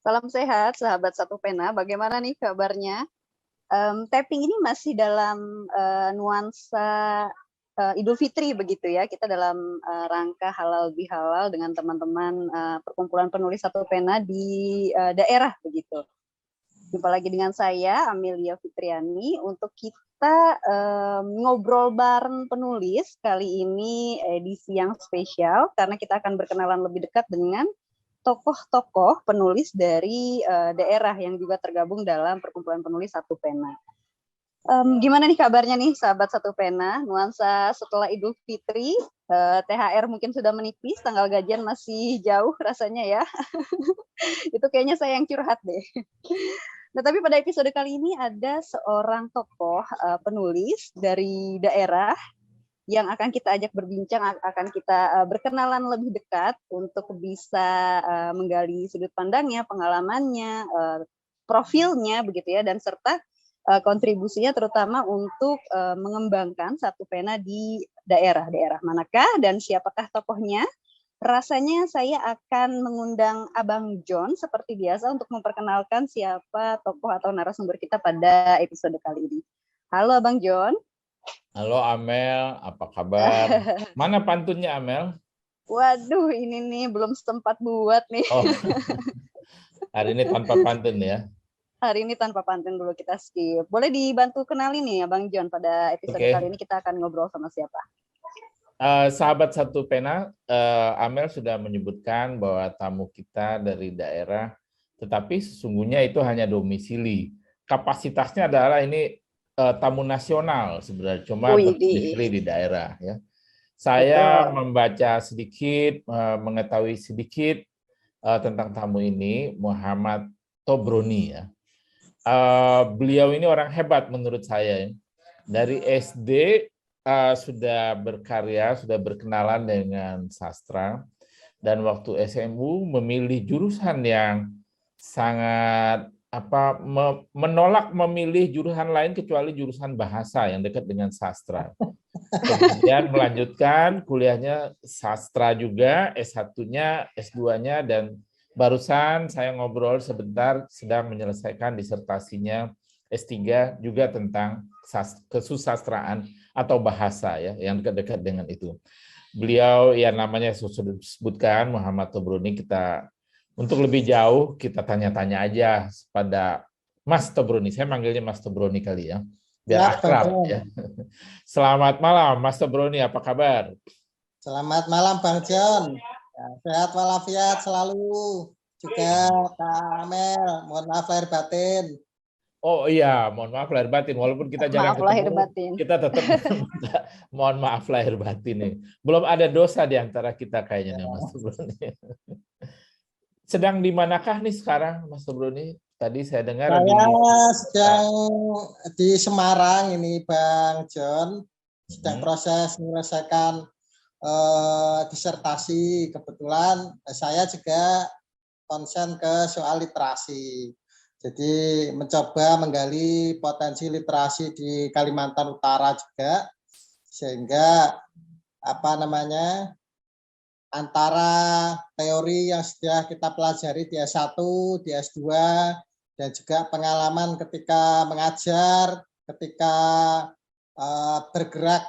Salam sehat, sahabat Satu Pena. Bagaimana nih kabarnya? Tapping ini masih dalam nuansa Idul Fitri begitu ya. Kita dalam rangka halal bihalal dengan teman-teman perkumpulan penulis Satu Pena di daerah begitu. Jumpa lagi dengan saya Amelia Fitriani untuk kita ngobrol bareng penulis. Kali ini edisi yang spesial karena kita akan berkenalan lebih dekat dengan tokoh-tokoh penulis dari daerah yang juga tergabung dalam perkumpulan penulis Satu Pena. Gimana nih kabarnya nih sahabat Satu Pena? Nuansa setelah Idul Fitri, THR mungkin sudah menipis, tanggal gajian masih jauh rasanya ya. Itu kayaknya saya yang curhat deh. Nah, tapi pada episode kali ini ada seorang tokoh penulis dari daerah yang akan kita ajak berbincang, akan kita berkenalan lebih dekat untuk bisa menggali sudut pandangnya, pengalamannya, profilnya begitu ya, dan serta kontribusinya terutama untuk mengembangkan Satu Pena di daerah-daerah manakah dan siapakah tokohnya. Rasanya saya akan mengundang Abang John seperti biasa untuk memperkenalkan siapa tokoh atau narasumber kita pada episode kali ini. Halo Abang John. Halo Amel, apa kabar? Mana pantunnya Amel? Waduh, ini nih belum sempat buat nih. Oh, hari ini tanpa pantun ya? Hari ini tanpa pantun dulu, kita skip. Boleh dibantu kenalin nih Abang John, pada episode kali ini kita akan ngobrol sama siapa? Sahabat Satu Pena, Amel sudah menyebutkan bahwa tamu kita dari daerah, tetapi sesungguhnya itu hanya domisili. Kapasitasnya adalah ini tamu nasional sebenarnya, cuma berdomisili di daerah ya. Saya membaca sedikit, mengetahui sedikit tentang tamu ini, Muhammad Tobroni ya. Beliau ini orang hebat menurut saya. Dari SD sudah berkarya, sudah berkenalan dengan sastra, dan waktu SMU memilih jurusan yang sangat menolak memilih jurusan lain kecuali jurusan bahasa yang dekat dengan sastra. Kemudian melanjutkan kuliahnya sastra juga, S1-nya, S2-nya, dan barusan saya ngobrol sebentar sedang menyelesaikan disertasinya S3 juga tentang kesusastraan atau bahasa ya, yang dekat-dekat dengan itu. Beliau ya namanya sudah disebutkan Muhammad Tobroni. Kita untuk lebih jauh kita tanya-tanya aja pada Mas Tobroni. Saya manggilnya Mas Tobroni kali ya, biar akrab ya. Selamat malam Mas Tobroni, apa kabar? Selamat malam Bang John. Sehat walafiat selalu. Juga Kak Amel, mohon maaf lahir batin. Oh iya, mohon maaf lahir batin. Walaupun kita jarang ketemu, kita tetap mohon maaf lahir batin nih. Belum ada dosa di antara kita kayaknya nih Mas Tobroni. Sedang di manakah nih sekarang Mas Tobroni? Tadi saya dengar saya sedang di Semarang ini Bang John, sedang proses menyelesaikan disertasi. Kebetulan saya juga konsen ke soal literasi. Jadi mencoba menggali potensi literasi di Kalimantan Utara juga, sehingga antara teori yang sudah kita pelajari di S1, di S2, dan juga pengalaman ketika mengajar, ketika bergerak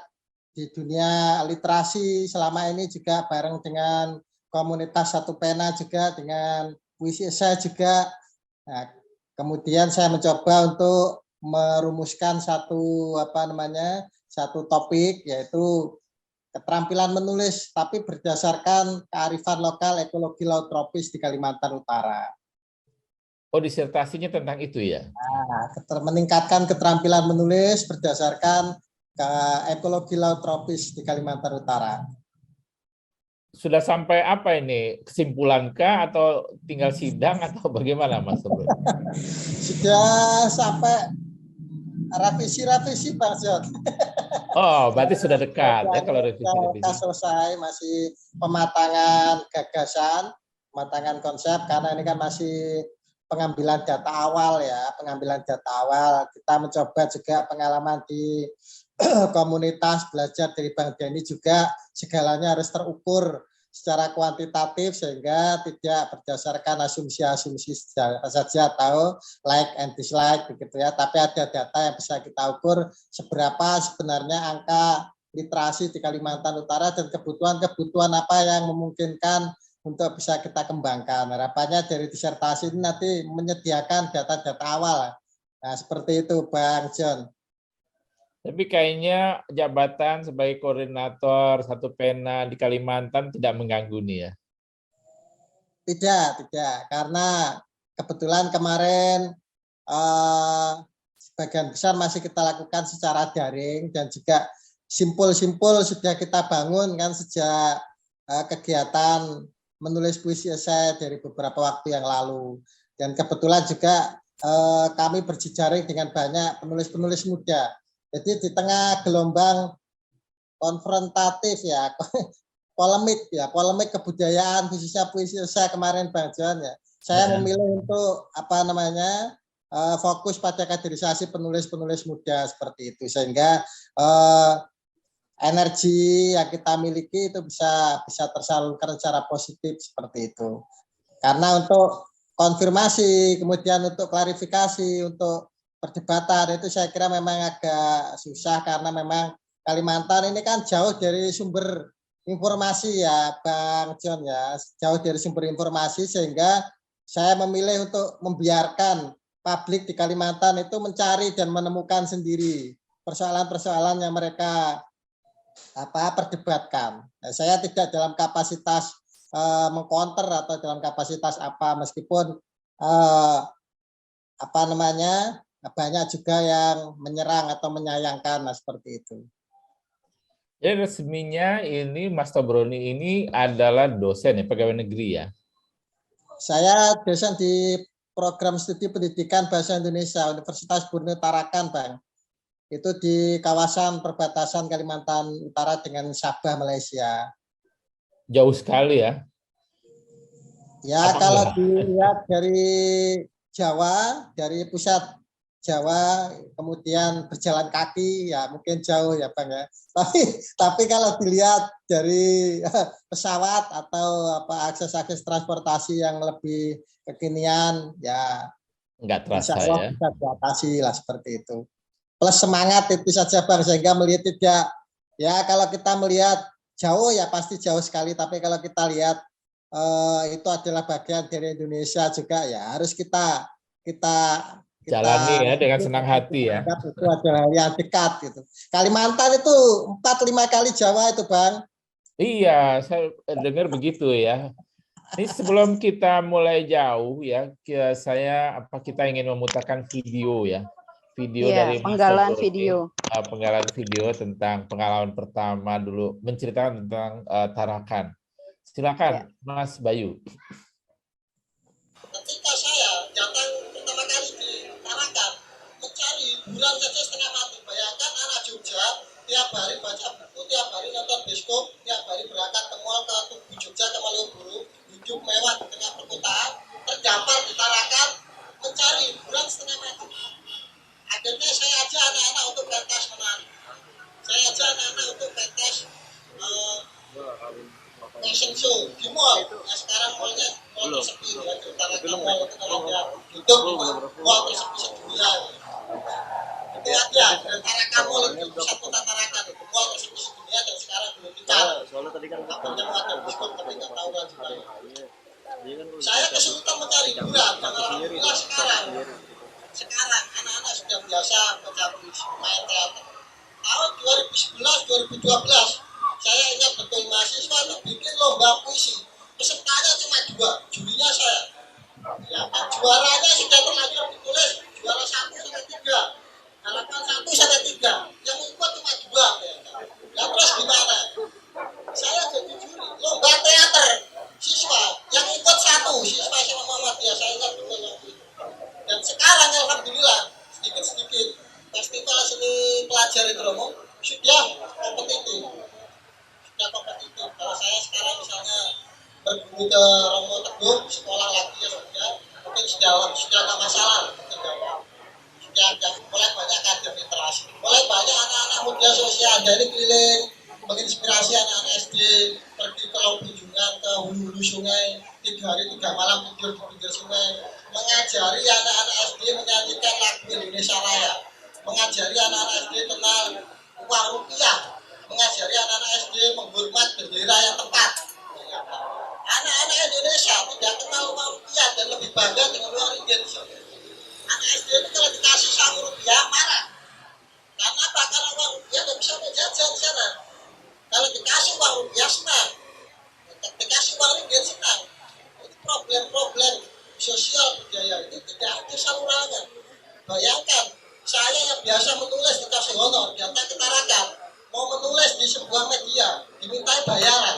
di dunia literasi selama ini juga bareng dengan komunitas Satu Pena juga, dengan puisi esai juga. Nah, kemudian saya mencoba untuk merumuskan satu topik, yaitu keterampilan menulis tapi berdasarkan kearifan lokal ekologi laut tropis di Kalimantan Utara. Oh, disertasinya tentang itu ya? Nah, meningkatkan keterampilan menulis berdasarkan ekologi laut tropis di Kalimantan Utara. Sudah sampai apa ini? Kesimpulan-kah atau tinggal sidang atau bagaimana Mas Tobroni? Sudah sampai revisi Pak John. Oh, berarti sudah dekat ya kalau revisi. Selesai, masih pematangan gagasan, pematangan konsep, karena ini kan masih pengambilan data awal ya, Kita mencoba juga pengalaman di komunitas, belajar dari Bang Denny juga, segalanya harus terukur secara kuantitatif sehingga tidak berdasarkan asumsi-asumsi saja atau like and dislike begitu ya, tapi ada data yang bisa kita ukur seberapa sebenarnya angka literasi di Kalimantan Utara dan kebutuhan-kebutuhan apa yang memungkinkan untuk bisa kita kembangkan. Harapannya dari disertasi ini nanti menyediakan data-data awal. Nah, seperti itu Bang John. Tapi kayaknya jabatan sebagai koordinator Satu Pena di Kalimantan tidak mengganggu nih ya? Tidak. Karena kebetulan kemarin sebagian besar masih kita lakukan secara daring dan juga simpul-simpul sudah kita bangun kan sejak kegiatan menulis puisi esai dari beberapa waktu yang lalu. Dan kebetulan juga kami berjejaring dengan banyak penulis-penulis muda. Jadi di tengah gelombang konfrontatif ya, polemik kebudayaan khususnya puisi esai kemarin Bang John ya. Saya memilih untuk fokus pada kaderisasi penulis-penulis muda seperti itu sehingga energi yang kita miliki itu bisa tersalurkan secara positif seperti itu. Karena untuk konfirmasi, kemudian untuk klarifikasi, untuk perdebatan itu saya kira memang agak susah karena memang Kalimantan ini kan jauh dari sumber informasi ya Bang John ya, jauh dari sumber informasi sehingga saya memilih untuk membiarkan publik di Kalimantan itu mencari dan menemukan sendiri persoalan-persoalan yang mereka perdebatkan. Nah, saya tidak dalam kapasitas mengcounter atau dalam kapasitas meskipun banyak juga yang menyerang atau menyayangkan seperti itu. Jadi resminya ini Mas Tobroni ini adalah dosen ya, pegawai negeri ya? Saya dosen di program studi pendidikan bahasa Indonesia Universitas Borneo Tarakan, Bang. Itu di kawasan perbatasan Kalimantan Utara dengan Sabah, Malaysia. Jauh sekali ya? Ya, kalau dilihat dari Jawa, dari pusat Jawa, kemudian berjalan kaki, ya mungkin jauh ya Bang ya. Tapi kalau dilihat dari pesawat atau akses transportasi yang lebih kekinian, ya nggak terasa ya. Bisa diatasi lah seperti itu. Plus semangat itu saja Bang, sehingga melihat tidak, ya kalau kita melihat jauh ya pasti jauh sekali, tapi kalau kita lihat itu adalah bagian dari Indonesia juga ya harus kita jalani ya dengan senang hati ya. Itu adalah yang dekat gitu. Kalimantan itu 4-5 kali Jawa itu Bang. Iya, saya dengar begitu ya. Ini sebelum kita mulai jauh ya, kita ingin memutarkan video ya. Video dari penggalan video. Penggalan video tentang pengalaman pertama dulu menceritakan tentang Tarakan. Silakan Mas Bayu. Ketika saya datang pertama kali di Tarakan, mencari hiburan saja setengah mati. Bayangkan anak Jogja tiap hari baca buku, tiap hari nonton bioskop, tiap hari berangkat ke mall ke Tugu Jogja ke Malioboro, hidup mewah di tengah perkotaan, terdampar di Tarakan, mencari hiburan setengah mati. Akhirnya saya ajak anak-anak untuk pentas menari. Saya ajak anak-anak untuk pentas fashion show di mall. Nah, sekarang mallnya mall tersepi ya, di Tarakan Mall itu kalau dia tutup mall tersepi sedunia. Itu aja, dan Tarakan Mall itu pusat kota Tarakan itu mall tersepi sedunia dan sekarang belum dicari. Kabarnya mau ada diskon tapi nggak tahu kan sebenarnya. Saya kesulitan mencari hiburan dan alhamdulillah sekarang anak-anak sudah biasa baca puisi, main teater. Tahun 2011-2012 saya ingat betul mahasiswa itu bikin lomba puisi. Pesertanya cuma 2, jurinya saya. Ya, juaranya sudah terlanjur ditulis juara 1 sampai 3, harapan 1 sampai 3. Yang ikut cuma 2. Ya. Nah, terus gimana? Saya jadi juri lomba teater siswa yang ikut 1 siswa sama Muhammadiyah, saya ingat betul waktu itu. Dan sekarang alhamdulillah sedikit-sedikit festival seni pelajar itu Romo sudah kompetitif. Kalau saya sekarang misalnya berguru ke Romo Teguh sekolah lagi ya sudah, mungkin sudah nggak masalah. Sudah mulai banyak kader literasi, mulai banyak anak-anak muda sosial dari keliling menginspirasi anak-anak SD pergi ke Laut Kunjungan ke hulu sungai, 3 hari 3 malam tidur di pinggir sungai, mengajari anak-anak SD menyanyikan lagu Indonesia Raya, mengajari anak-anak SD kenal uang rupiah, mengajari anak-anak SD menghormat bendera yang tepat. Anak-anak Indonesia tidak kenal uang rupiah dan lebih bangga dengan uang ringgit. Anak SD itu kalau dikasih 1.000 rupiah marah. Karena apa? Karena uang rupiah tidak bisa menjajan di sana. Kalau dikasih uang rupiah senang, dikasih uang ringgit senang. Itu problem-problem sosial budaya ini tidak ada salurannya. Bayangkan, saya yang biasa menulis dikasih honor, ternyata ketarakan, mau menulis di sebuah media, dimintai bayaran.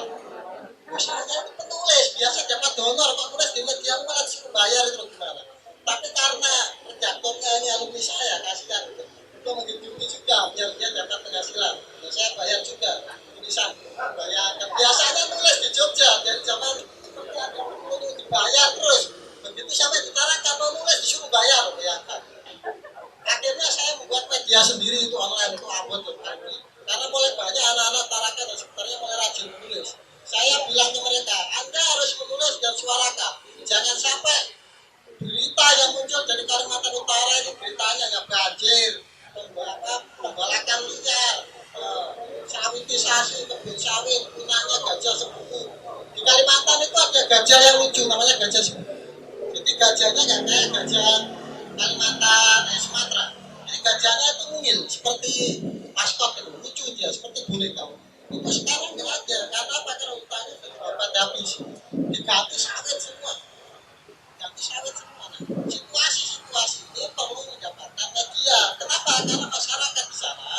Misalnya itu penulis, biasa dapat honor, kok nulis di media malah disuruh bayar itu gimana? Tapi karena redaktornya ini alumni saya, kasihan itu menghidupi juga, biar dia dapat penghasilan. Dan saya bayar juga, tulisan bayar. Biasanya nulis di Jogja, dari zaman itu dibayar terus. Begitu sampai ditarakan mau nulis disuruh bayar, bayangkan. Akhirnya saya membuat media sendiri itu online itu abot tuh. Karena mulai banyak anak-anak tarakan dan sebenarnya mulai rajin menulis. Saya bilang ke mereka, Anda harus menulis dan suarakan. Jangan sampai berita yang muncul dari Kalimantan Utara ini beritanya ya banjir, pembalakan liar, sawitisasi kebun sawit, punyanya gajah sepupu. Di Kalimantan itu ada gajah yang lucu, namanya gajah sepupu. Jadi gajahnya nggak kayak gajah Kalimantan, Sumatera. Jadi gajahnya itu mungil, seperti maskot itu, lucu dia, seperti boneka. Itu sekarang nggak ada, karena apa? Karena hutannya sudah pada habis, diganti sawit semua. Ganti sawit semua. Nah, situasi-situasi ini perlu mendapatkan media. Kenapa? Karena masyarakat di sana,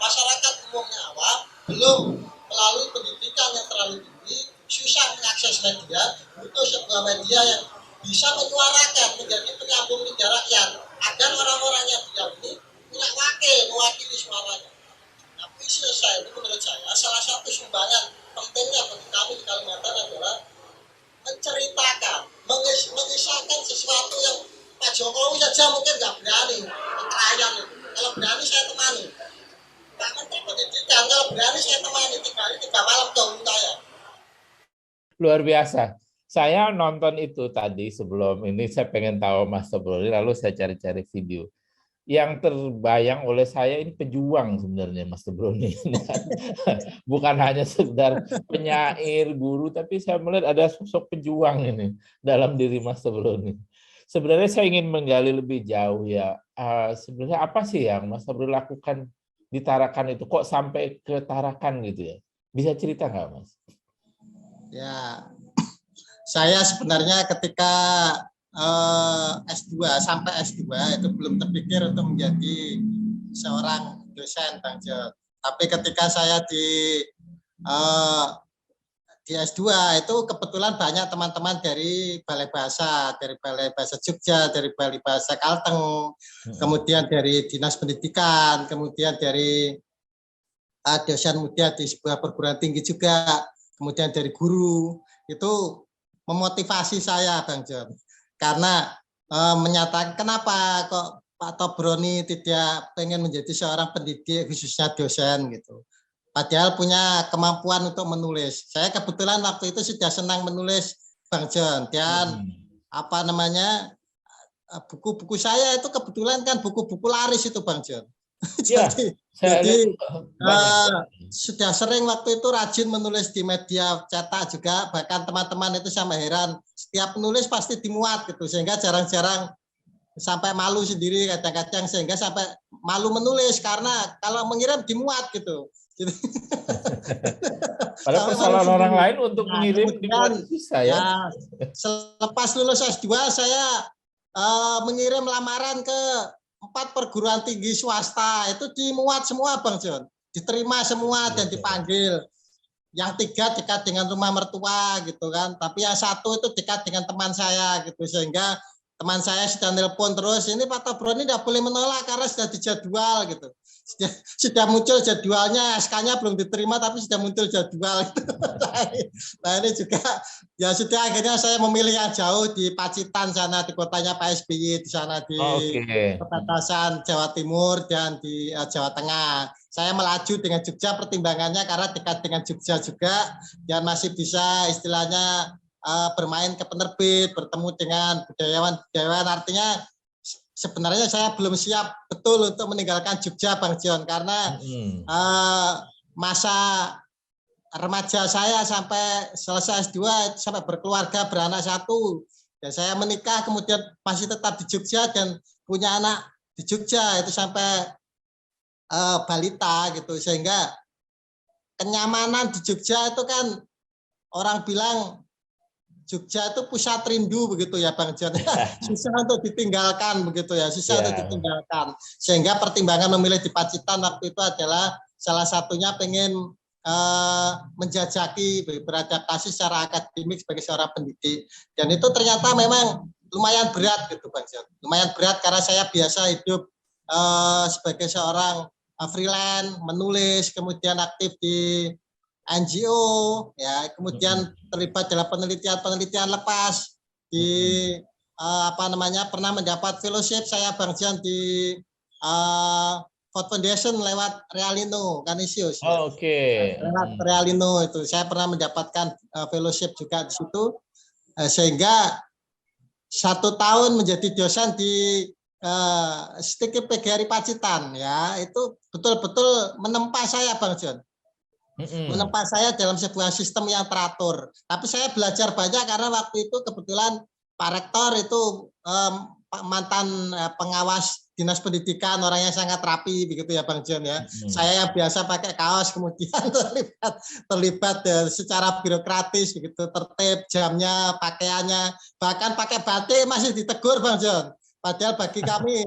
masyarakat umumnya awam, belum melalui pendidikan yang terlalu tinggi, susah mengakses media, butuh sebuah media yang bisa menyuarakan, menjadi penyambung lidah rakyat, agar orang-orang yang diam ini punya mewakili suaranya. Nah, puisi saya itu menurut saya salah satu sumbangan pentingnya bagi kami di Kalimantan adalah menceritakan, mengisahkan sesuatu yang Pak Jokowi saja mungkin nggak berani, klien itu. Kalau berani saya temani. Pak Menteri Pendidikan kalau berani saya temani 3 hari 3 malam ke saya. Luar biasa. Saya nonton itu tadi sebelum ini, saya pengen tahu Mas Tobroni, lalu saya cari-cari video. Yang terbayang oleh saya ini pejuang sebenarnya Mas Tobroni. Bukan hanya sekedar penyair, guru, tapi saya melihat ada sosok pejuang ini dalam diri Mas Tobroni. Sebenarnya saya ingin menggali lebih jauh ya. Sebenarnya apa sih yang Mas Tobroni lakukan di Tarakan itu? Kok sampai ke Tarakan gitu ya? Bisa cerita nggak Mas? Ya, saya sebenarnya ketika S2 sampai S2 itu belum terpikir untuk menjadi seorang dosen, Bang Jo. Tapi ketika saya di S2 itu kebetulan banyak teman-teman dari Balai Bahasa Jogja, dari Balai Bahasa Kalteng, kemudian dari Dinas Pendidikan, kemudian dari dosen muda di sebuah perguruan tinggi juga, kemudian dari guru. Itu memotivasi saya, Bang John, karena menyatakan kenapa kok Pak Tobroni tidak pengen menjadi seorang pendidik khususnya dosen gitu. Padahal punya kemampuan untuk menulis. Saya kebetulan waktu itu sudah senang menulis, Bang John, dan buku-buku saya itu kebetulan kan buku-buku laris itu, Bang John. Jadi sudah sering waktu itu rajin menulis di media cetak juga, bahkan teman-teman itu sama heran, setiap menulis pasti dimuat gitu, sehingga jarang-jarang sampai malu sendiri kadang-kadang, sehingga sampai malu menulis karena kalau mengirim dimuat gitu. Padahal kesalahan orang lain untuk mengirim dimuat susah ya. Selepas lulus S2 saya mengirim lamaran ke 4 perguruan tinggi swasta, itu dimuat semua, Bang John. Diterima semua dan dipanggil. Yang 3 dekat dengan rumah mertua gitu kan. Tapi yang 1 itu dekat dengan teman saya gitu, sehingga teman saya sudah nelpon terus, ini Pak Tobro ini tidak boleh menolak karena sudah dijadwal gitu. Sudah muncul jadwalnya, SK-nya belum diterima tapi sudah muncul jadwal. Nah ini juga ya sudah akhirnya saya memilih yang jauh di Pacitan sana, di kotanya Pak SBY, di sana di perbatasan Jawa Timur dan di Jawa Tengah. Saya melaju dengan Jogja pertimbangannya karena dekat dengan Jogja juga dan masih bisa istilahnya bermain ke penerbit, bertemu dengan budayawan, artinya sebenarnya saya belum siap betul untuk meninggalkan Jogja, Bang John, karena masa remaja saya sampai selesai S2 sampai berkeluarga, beranak 1, dan saya menikah kemudian masih tetap di Jogja dan punya anak di Jogja itu sampai balita gitu, sehingga kenyamanan di Jogja itu kan orang bilang Jogja itu pusat rindu begitu ya Bang John. Susah untuk ditinggalkan begitu ya, susah untuk ditinggalkan. Sehingga pertimbangan memilih di Pacitan waktu itu adalah salah satunya pengen menjajaki beradaptasi secara akademik sebagai seorang pendidik. Dan itu ternyata memang lumayan berat gitu Bang John. Lumayan berat karena saya biasa hidup sebagai seorang freelance, menulis, kemudian aktif di NGO, ya, kemudian terlibat dalam penelitian lepas di pernah mendapat fellowship saya Bang John di Ford Foundation lewat Realino Canisius. Lewat Realino itu saya pernah mendapatkan fellowship juga di situ, sehingga 1 tahun menjadi dosen di STIKIP PGRI Pacitan, ya, itu betul-betul menempa saya Bang John. Menempa saya dalam sebuah sistem yang teratur. Tapi saya belajar banyak karena waktu itu kebetulan Pak Rektor itu mantan pengawas dinas pendidikan, orangnya sangat rapi begitu ya Bang John ya. Saya yang biasa pakai kaos kemudian terlibat secara birokratis begitu, tertib, jamnya, pakaiannya, bahkan pakai batik masih ditegur Bang John. Padahal bagi kami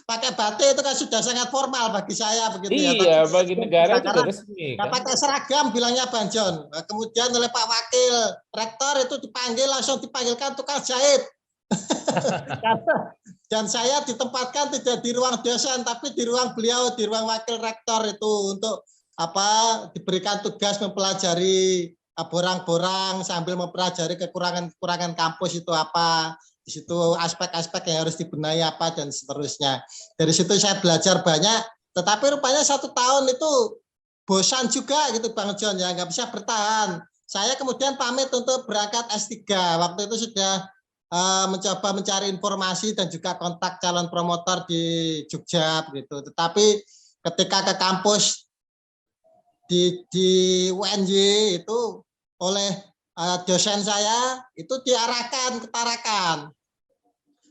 pakai batik itu kan sudah sangat formal bagi saya begitu ya. Iya, bagi negara itu sudah resmi. Kan? Pakai seragam bilangnya Bang John. Kemudian oleh Pak Wakil Rektor itu dipanggil, langsung dipanggilkan tukang jahit. Dan saya ditempatkan tidak di ruang dosen tapi di ruang beliau, di ruang Wakil Rektor itu untuk diberikan tugas mempelajari borang-borang sambil mempelajari kekurangan kampus itu apa. Di situ aspek-aspek yang harus dibenahi apa dan seterusnya. Dari situ saya belajar banyak, tetapi rupanya 1 tahun itu bosan juga gitu Bang John ya, nggak bisa bertahan. Saya kemudian pamit untuk berangkat S3. Waktu itu sudah mencoba mencari informasi dan juga kontak calon promotor di Jogja begitu. Tetapi ketika ke kampus di UNY itu oleh dosen saya itu diarahkan ke Tarakan.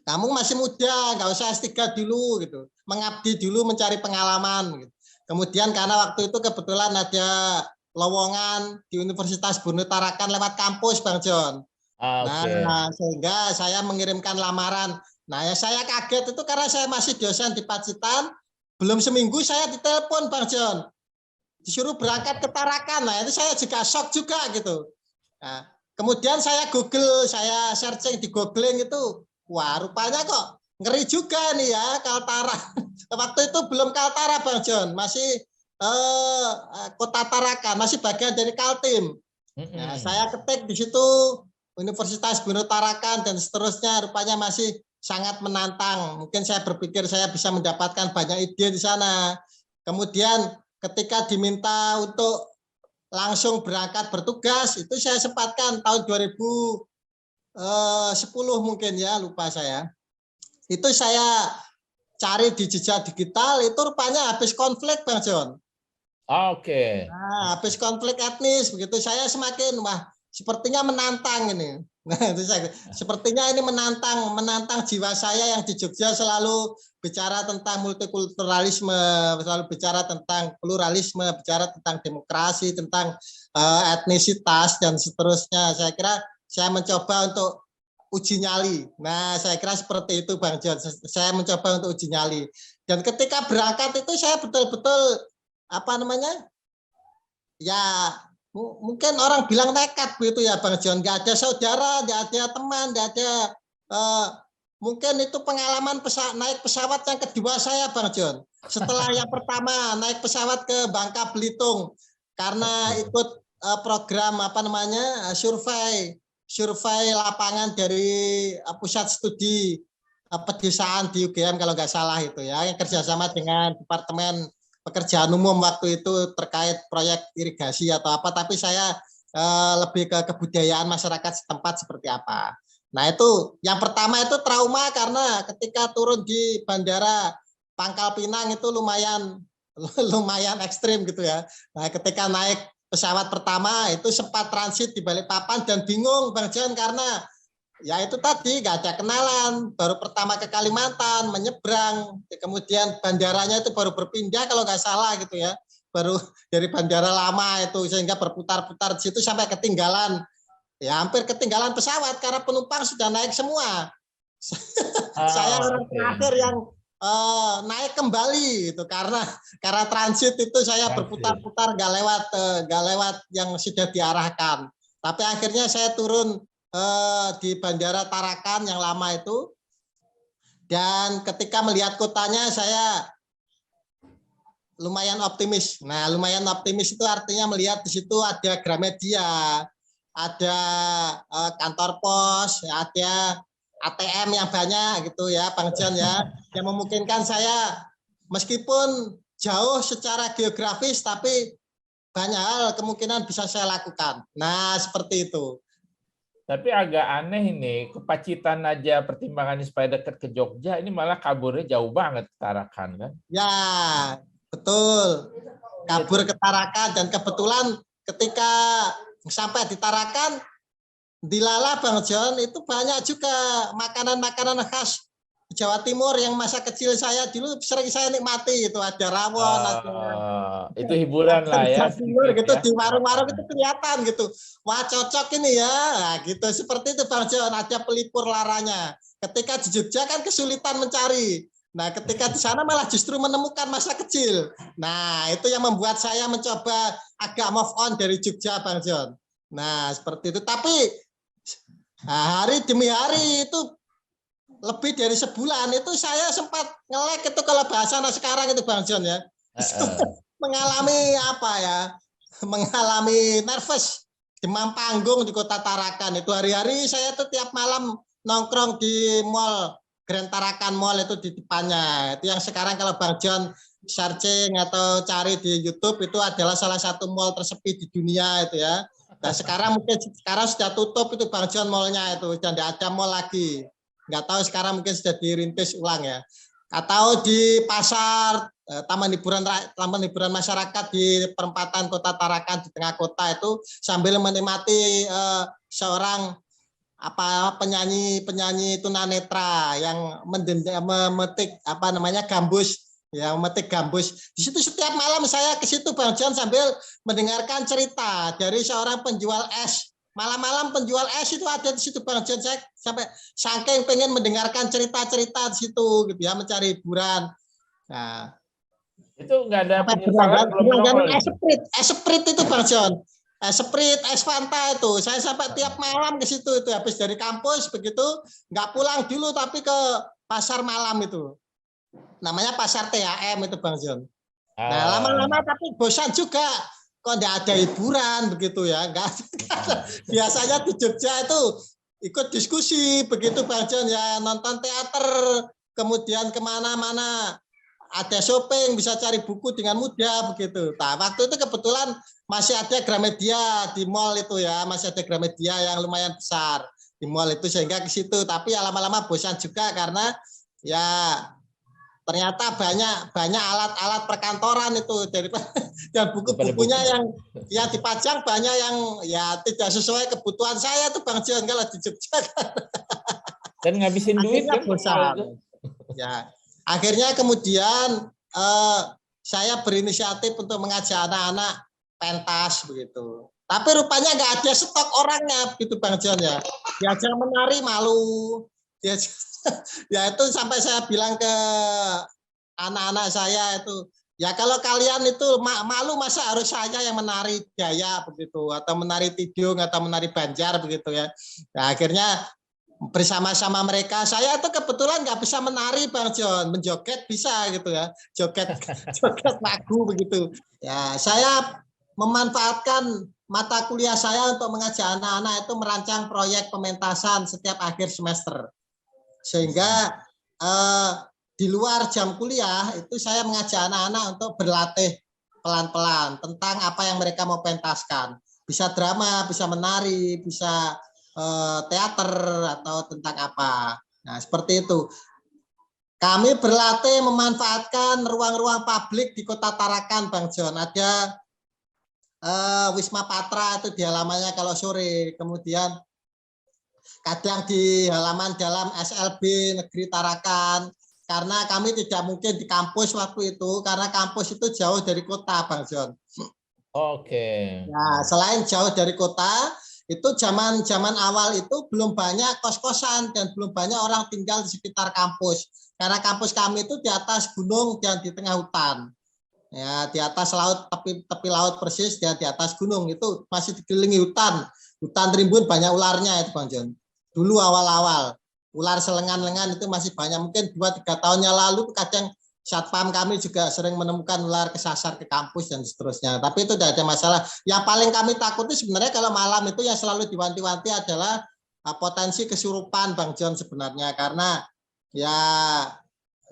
Kamu masih muda, nggak usah S3 dulu gitu. Mengabdi dulu mencari pengalaman gitu. Kemudian karena waktu itu kebetulan ada lowongan di Universitas Bunda Tarakan lewat kampus Bang John. Nah, sehingga saya mengirimkan lamaran. Nah, ya saya kaget itu karena saya masih dosen di Pacitan, belum seminggu saya ditelepon Bang John. Disuruh berangkat ke Tarakan. Nah, itu saya juga shock juga gitu. Nah, kemudian saya Google, saya searching di googling itu, wah rupanya kok ngeri juga nih ya Kaltara. Waktu itu belum Kaltara Bang John, masih Kota Tarakan, masih bagian dari Kaltim. Nah, saya ketik di situ Universitas Bunda Tarakan dan seterusnya, rupanya masih sangat menantang. Mungkin saya berpikir saya bisa mendapatkan banyak ide di sana. Kemudian ketika diminta untuk langsung berangkat bertugas, itu saya sempatkan tahun 2010 mungkin ya, lupa saya. Itu saya cari di jejak digital, itu rupanya habis konflik Bang John. Nah, habis konflik etnis begitu, saya semakin sepertinya menantang ini. Nah, itu sepertinya ini menantang jiwa saya yang di Jogja selalu bicara tentang multikulturalisme, selalu bicara tentang pluralisme, bicara tentang demokrasi, tentang etnisitas dan seterusnya. Saya kira saya mencoba untuk uji nyali. Nah, saya kira seperti itu Bang John. Saya mencoba untuk uji nyali. Dan ketika berangkat itu saya betul-betul ya mungkin orang bilang nekat begitu ya Bang John, nggak ada saudara, nggak ada teman, nggak ada mungkin itu pengalaman naik pesawat yang kedua saya, Bang John. Setelah yang pertama naik pesawat ke Bangka Belitung karena ikut program survei lapangan dari pusat studi pedesaan di UGM kalau nggak salah itu ya, yang kerjasama dengan Departemen Pekerjaan Umum waktu itu terkait proyek irigasi atau apa, tapi saya lebih ke kebudayaan masyarakat setempat seperti apa. Nah itu yang pertama itu trauma karena ketika turun di Bandara Pangkal Pinang itu lumayan ekstrim gitu ya. Nah ketika naik pesawat pertama itu sempat transit di Balikpapan dan bingung Bang John karena ya itu tadi nggak ada kenalan, baru pertama ke Kalimantan menyeberang, kemudian bandaranya itu baru berpindah kalau nggak salah gitu ya, baru dari bandara lama itu sehingga berputar-putar di situ sampai ketinggalan. Ya hampir ketinggalan pesawat karena penumpang sudah naik semua. Saya orang terakhir yang naik kembali itu karena transit itu saya berputar-putar nggak lewat yang sudah diarahkan. Tapi akhirnya saya turun di Bandara Tarakan yang lama itu, dan ketika melihat kotanya saya lumayan optimis. Nah, lumayan optimis itu artinya melihat di situ ada Gramedia, ada kantor pos, ada ATM yang banyak gitu ya, Bang John ya, yang memungkinkan saya meskipun jauh secara geografis tapi banyak hal kemungkinan bisa saya lakukan. Nah, seperti itu. Tapi agak aneh ini, ke Pacitan aja pertimbangannya supaya dekat ke Jogja, ini malah kaburnya jauh banget ke Tarakan kan? Ya, betul. Kabur ke Tarakan dan kebetulan ketika sampai di Tarakan, dilala Bang John itu banyak juga makanan-makanan khas Jawa Timur yang masa kecil saya dulu sering saya nikmati, itu ada rawon, itu hiburan lah ya. Timur gitu ya. Di warung-warung itu kelihatan gitu. Wah cocok ini ya, nah, gitu seperti itu Bang John, ada pelipur laranya. Ketika di Jogja kan kesulitan mencari. Nah, ketika di sana malah justru menemukan masa kecil. Nah, itu yang membuat saya mencoba agak move on dari Jogja Bang John. Nah, seperti itu. Tapi hari demi hari itu lebih dari sebulan itu saya sempat nge-lag itu kalau bahasa anak sekarang itu Bang John ya. Mengalami apa ya? Mengalami nervous, demam panggung di Kota Tarakan itu hari-hari saya tuh tiap malam nongkrong di mall Grand Tarakan Mall itu di depannya. Itu yang sekarang kalau Bang John searching atau cari di YouTube itu adalah salah satu mall tersepi di dunia itu ya. Nah sekarang sudah tutup itu Bang John mallnya itu, sudah tidak ada mall lagi. Nggak tahu sekarang mungkin sudah dirintis ulang ya. Atau di pasar taman hiburan masyarakat di perempatan Kota Tarakan di tengah kota itu sambil menikmati seorang penyanyi tunanetra yang memetik gambus. Ya, memetik gambus. Di situ setiap malam saya ke situ Bang John sambil mendengarkan cerita dari seorang penjual es. Malam-malam penjual es itu ada di situ Bang John. Saya sampai saking pengen mendengarkan cerita-cerita di situ gitu ya, mencari hiburan. Nah, itu nggak ada penyesalan belum es sprit itu Bang John. Es sprit, es Fanta itu. Saya sampai tiap malam ke situ itu habis dari kampus begitu, nggak pulang dulu tapi ke pasar malam itu. Namanya pasar THM itu Bang John. Nah lama-lama tapi bosan juga, kok nggak ada hiburan begitu ya. Biasanya di Jogja itu ikut diskusi begitu Bang John ya, nonton teater, kemudian kemana-mana ada shopping, bisa cari buku dengan mudah begitu. Nah waktu itu kebetulan masih ada Gramedia di mall itu ya, masih ada Gramedia yang lumayan besar di mall itu sehingga ke situ. Tapi ya lama-lama bosan juga karena ya ternyata banyak alat-alat perkantoran itu dari dan buku-bukunya yang dipajang banyak yang ya tidak sesuai kebutuhan saya tuh Bang John kalau di Jogja. Dan ngabisin duit kan bosan. Ya, akhirnya kemudian saya berinisiatif untuk mengajak anak-anak pentas begitu. Tapi rupanya nggak ada stok orangnya begitu Bang John ya. Diajak menari malu. Ya itu sampai saya bilang ke anak-anak saya itu, ya kalau kalian itu malu masa harus saya yang menari gaya begitu atau menari tidung atau menari banjar begitu ya. Nah, akhirnya bersama-sama mereka. Saya itu kebetulan nggak bisa menari Bang John, menjoget bisa gitu ya, joget joget lagu begitu. Ya, saya memanfaatkan mata kuliah saya untuk mengajak anak-anak itu merancang proyek pementasan setiap akhir semester. Sehingga di luar jam kuliah itu saya mengajak anak-anak untuk berlatih pelan-pelan tentang apa yang mereka mau pentaskan. Bisa drama, bisa menari, bisa teater atau tentang apa. Nah, seperti itu. Kami berlatih memanfaatkan ruang-ruang publik di Kota Tarakan, Bang John. Ada Wisma Patra itu di halamannya kalau sore. Kemudian kadang di halaman dalam SLB Negeri Tarakan. Karena kami tidak mungkin di kampus waktu itu, karena kampus itu jauh dari kota, Bang John. Oke. Nah, selain jauh dari kota, itu zaman awal itu belum banyak kos-kosan dan belum banyak orang tinggal di sekitar kampus. Karena kampus kami itu di atas gunung dan di tengah hutan. Ya, di atas laut, tepi laut persis, dia di atas gunung itu masih dikelilingi hutan. Hutan rimbun, banyak ularnya itu, Bang John. Dulu awal-awal ular selengan-lengan itu masih banyak. Mungkin 2-3 tahunnya lalu kadang satpam kami juga sering menemukan ular kesasar ke kampus dan seterusnya. Tapi itu tidak ada masalah. Yang paling kami takuti sebenarnya kalau malam itu yang selalu diwanti-wanti adalah potensi kesurupan, Bang John, sebenarnya. Karena ya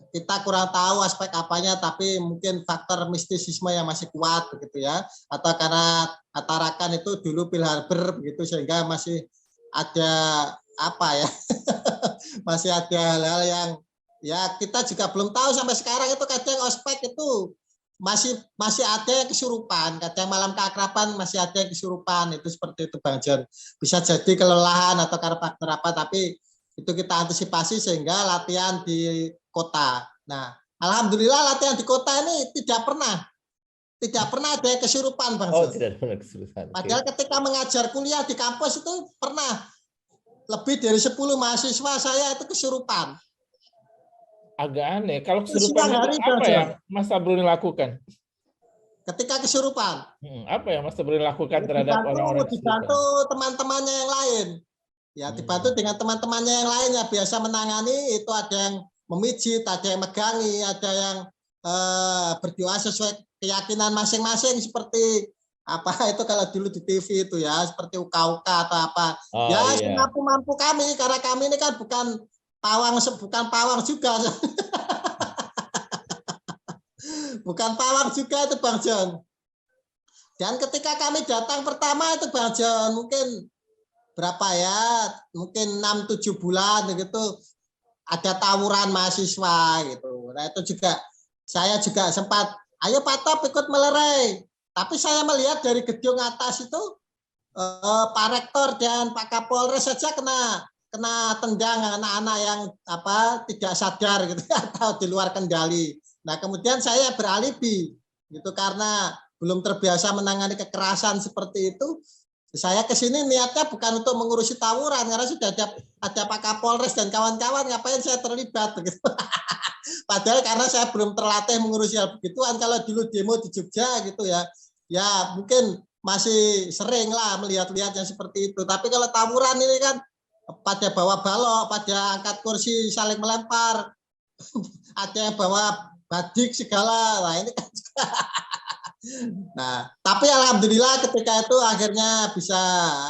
kita kurang tahu aspek apanya, tapi mungkin faktor mistisisme yang masih kuat begitu ya. Atau karena Tarakan itu dulu Pearl Harbor begitu, sehingga masih ada apa ya, masih ada hal-hal yang ya kita juga belum tahu sampai sekarang. Itu kadang ospek itu masih ada yang kesurupan, kadang malam keakraban masih ada yang kesurupan, itu seperti itu Bang John. Bisa jadi kelelahan atau karena faktor apa, tapi itu kita antisipasi sehingga latihan di kota. Nah, alhamdulillah latihan di kota ini tidak pernah ada yang kesurupan, Bang John. Tidak pernah kesurupan. Padahal ketika mengajar kuliah di kampus itu pernah lebih dari 10 mahasiswa saya itu kesurupan. Agak aneh. Kalau kesurupan itu apa yang Mas Sabroni lakukan? Ketika kesurupan. Apa yang Mas Sabroni lakukan terhadap orang-orang kesurupan? Dibantu teman-temannya yang lain. Ya, dibantu dengan teman-temannya yang lain ya, biasa menangani itu, ada yang memijit, ada yang megangi, ada yang berdoa sesuai keyakinan masing-masing, seperti apa itu kalau dulu di TV itu ya, seperti uka-uka atau apa. Semampu-mampu kami, karena kami ini kan bukan pawang juga. Bukan pawang juga itu Bang John. Dan ketika kami datang pertama itu Bang John, mungkin berapa ya, mungkin 6-7 bulan gitu, ada tawuran mahasiswa gitu. Nah itu juga saya juga sempat, ayo Pak Top ikut melerai. Tapi saya melihat dari gedung atas itu Pak Rektor dan Pak Kapolres saja kena tendang anak-anak yang tidak sadar gitu atau di luar kendali. Nah kemudian saya beralibi gitu, karena belum terbiasa menangani kekerasan seperti itu. Saya kesini niatnya bukan untuk mengurusi tawuran, karena sudah ada Pak Kapolres dan kawan-kawan, ngapain saya terlibat begitu. Padahal karena saya belum terlatih mengurusi hal begituan. Kalau dulu demo di Jogja gitu ya mungkin masih sering lah melihat-lihat yang seperti itu. Tapi kalau tawuran ini kan pada bawa balok, pada angkat kursi saling melempar, ada yang bawa badik segala. Nah ini kan nah, tapi alhamdulillah ketika itu akhirnya bisa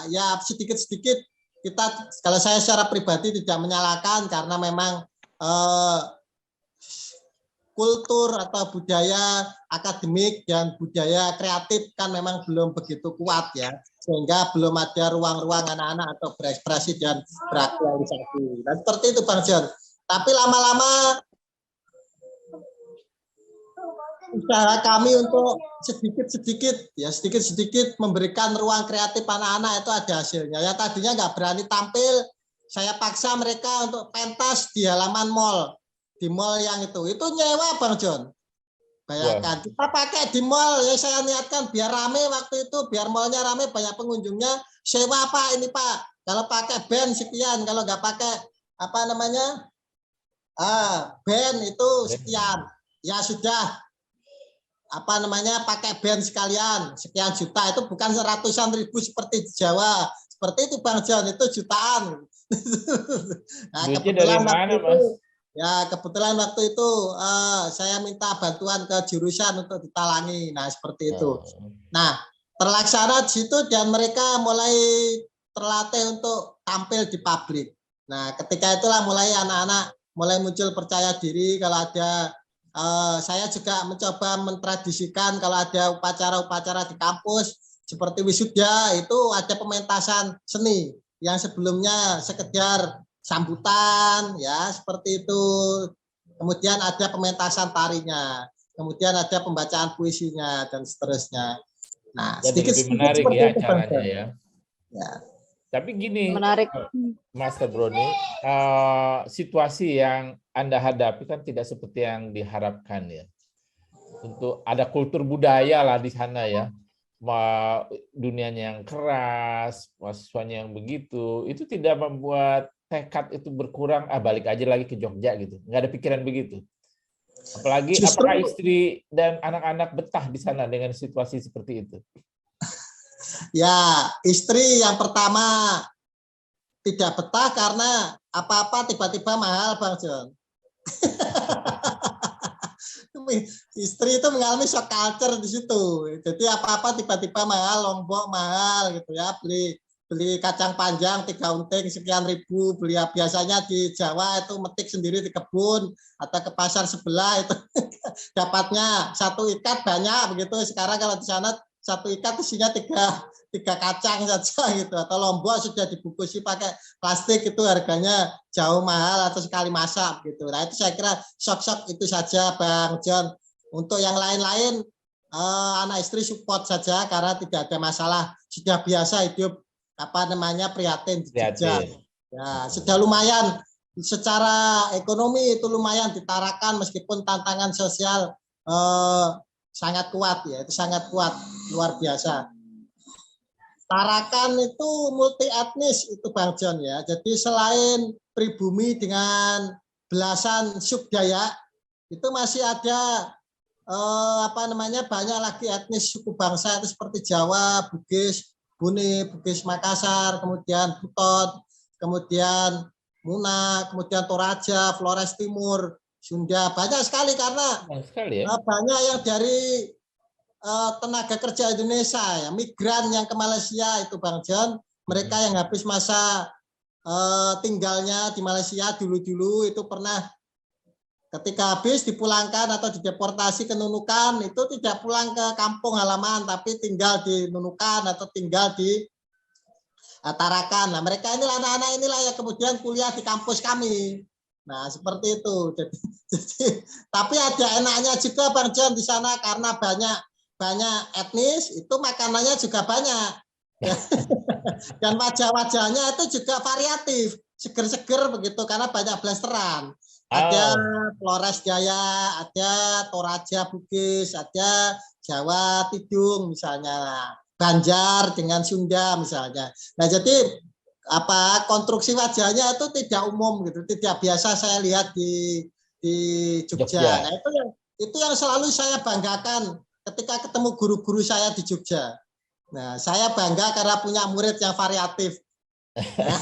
ya sedikit-sedikit kita, kalau saya secara pribadi tidak menyalahkan, karena memang kultur atau budaya akademik dan budaya kreatif kan memang belum begitu kuat ya, sehingga belum ada ruang-ruang anak-anak atau berekspresi dan beraktualisasi. Dan seperti itu Bang John. Tapi lama-lama usaha kami untuk sedikit-sedikit memberikan ruang kreatif anak-anak itu ada hasilnya. Yang tadinya nggak berani tampil, saya paksa mereka untuk pentas di halaman mall. Di mall yang itu nyewa Bang John. Bayangkan, kita pakai di mall, ya saya niatkan biar rame waktu itu, biar mallnya rame, banyak pengunjungnya, sewa Pak ini Pak. Kalau pakai band sekian, kalau nggak pakai band itu sekian. Ya sudah, apa namanya pakai band sekalian sekian juta, itu bukan ratusan ribu seperti di Jawa. Seperti itu Bang John, itu jutaan. Nah, Duitnya dari mana, Mas? kebetulan waktu itu saya minta bantuan ke jurusan untuk ditalangi. Nah, seperti itu. Nah, terlaksana di situ dan mereka mulai terlatih untuk tampil di publik. Nah, ketika itulah mulai anak-anak mulai muncul percaya diri. Kalau ada saya juga mencoba mentradisikan kalau ada upacara-upacara di kampus seperti wisuda, itu ada pementasan seni yang sebelumnya sekedar sambutan ya seperti itu. Kemudian ada pementasan tarinya, kemudian ada pembacaan puisinya dan seterusnya. Nah, jadi lebih menarik ya caranya ya. Ya. Tapi gini, menarik, Master Brony, situasi yang Anda hadapi kan tidak seperti yang diharapkan ya. Untuk ada kultur budaya lah di sana ya, dunianya yang keras, mahasiswanya yang begitu, itu tidak membuat tekad itu berkurang. Balik aja lagi ke Jogja gitu, nggak ada pikiran begitu. Apalagi apakah istri dan anak-anak betah di sana dengan situasi seperti itu? Ya, istri yang pertama tidak betah karena apa-apa tiba-tiba mahal, Bang John. Istri itu mengalami shock culture di situ. Jadi apa-apa tiba-tiba mahal, lombok mahal gitu ya. Beli kacang panjang 3 unting sekian ribu, beli biasanya di Jawa itu metik sendiri di kebun atau ke pasar sebelah itu dapatnya 1 ikat banyak begitu. Sekarang kalau di sana 1 ikat isinya 3 kacang saja gitu, atau lombok sudah dibungkusi pakai plastik, itu harganya jauh mahal atau sekali masak gitu. Nah, itu saya kira shock itu saja Bang John. Untuk yang lain-lain anak istri support saja karena tidak ada masalah, sudah biasa hidup prihatin di Jogja. Ya, sudah lumayan secara ekonomi, itu lumayan ditarakan meskipun tantangan sosial sangat kuat ya, itu sangat kuat, luar biasa. Tarakan itu multi etnis itu Bang John ya. Jadi selain pribumi dengan belasan subdaya, itu masih ada banyak lagi etnis suku bangsa itu seperti Jawa, Bugis, Buni, Bugis Makassar, kemudian Buton, kemudian Muna, kemudian Toraja, Flores Timur, Sunda, banyak sekali karena banyak yang dari tenaga kerja Indonesia ya, migran yang ke Malaysia itu Bang John, mereka yang habis masa tinggalnya di Malaysia dulu itu pernah ketika habis dipulangkan atau dideportasi ke Nunukan, itu tidak pulang ke kampung halaman tapi tinggal di Nunukan atau tinggal di Tarakan. Nah, mereka inilah anak-anak inilah yang kemudian kuliah di kampus kami. Nah, seperti itu. Jadi tapi ada enaknya juga Bang John di sana karena banyak etnis, itu makanannya juga banyak. Dan wajah-wajahnya itu juga variatif, seger-seger begitu karena banyak blasteran. Ada Flores Jaya, ada Toraja Bugis, ada Jawa Tidung misalnya, Banjar dengan Sunda misalnya. Nah, jadi konstruksi wajahnya itu tidak umum gitu, tidak biasa saya lihat di Jogja. Nah, itu yang selalu saya banggakan ketika ketemu guru-guru saya di Jogja. Nah, saya bangga karena punya murid yang variatif. Nah,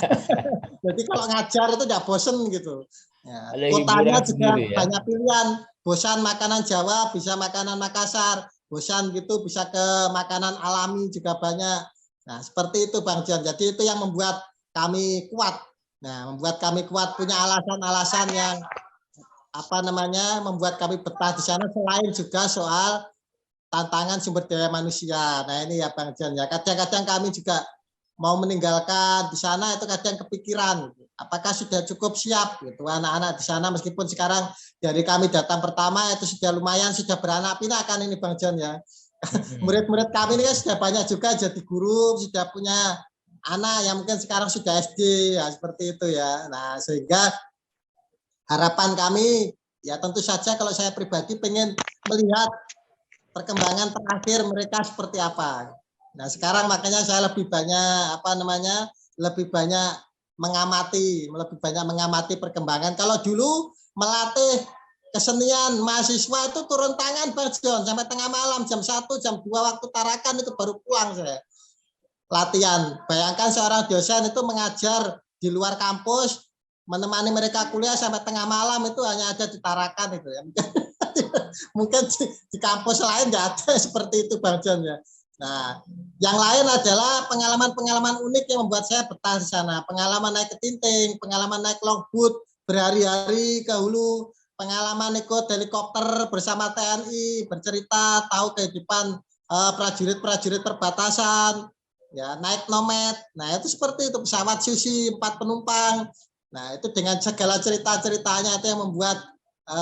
jadi kalau ngajar itu tidak bosen gitu. Ya, kotanya juga banyak pilihan. Bosan makanan Jawa, bisa makanan Makassar. Bosan gitu, bisa ke makanan alami juga banyak. Nah, seperti itu Bang John. Jadi itu yang membuat kami kuat. Nah, membuat kami kuat, punya alasan-alasan yang membuat kami betah di sana, selain juga soal tantangan sumber daya manusia. Nah, ini ya Bang John ya. Kadang-kadang kami juga mau meninggalkan di sana itu kadang kepikiran apakah sudah cukup siap gitu anak-anak di sana, meskipun sekarang dari kami datang pertama itu sudah lumayan, sudah beranak pinak ini Bang John ya. Murid-murid kami ini kan sudah banyak juga jadi guru, sudah punya anak yang mungkin sekarang sudah SD ya, seperti itu ya. Nah, sehingga harapan kami ya tentu saja kalau saya pribadi pengen melihat perkembangan terakhir mereka seperti apa. Nah, sekarang makanya saya lebih banyak lebih banyak mengamati perkembangan. Kalau dulu melatih kesenian mahasiswa itu turun tangan Bang John sampai tengah malam jam 1, jam 2 waktu tarakan itu baru pulang saya. Latihan. Bayangkan seorang dosen itu mengajar di luar kampus, menemani mereka kuliah sampai tengah malam itu hanya ada di tarakan itu ya. Mungkin di kampus lain nggak ada seperti itu Bang John ya. Nah, yang lain adalah pengalaman-pengalaman unik yang membuat saya betah di sana. Pengalaman naik ke Tinting, pengalaman naik longboat berhari-hari ke hulu, pengalaman ikut helikopter bersama TNI, bercerita tahu kehidupan prajurit-prajurit perbatasan, ya naik nomad. Nah, itu seperti itu pesawat Susi 4 penumpang. Nah, itu dengan segala cerita-ceritanya itu yang membuat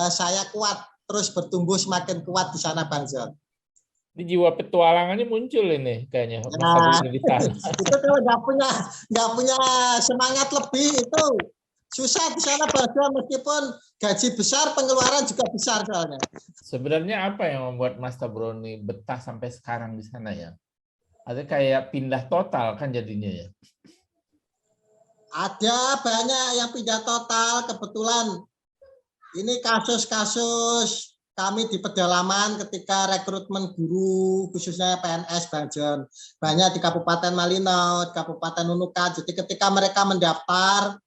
saya kuat terus bertumbuh semakin kuat di sana Bang John. Ini jiwa petualangannya muncul ini kayaknya. Nah, Di sana. itu kalau nggak punya semangat lebih itu susah di sana Bang John, meskipun gaji besar pengeluaran juga besar soalnya. Sebenarnya apa yang membuat Mas Tabroni betah sampai sekarang di sana ya? Ada kayak pindah total kan jadinya ya? Ada banyak yang pindah total, kebetulan ini kasus-kasus kami di pedalaman ketika rekrutmen guru, khususnya PNS Bang John. Banyak di Kabupaten Malino, di Kabupaten Nunukan. Jadi ketika mereka mendaftar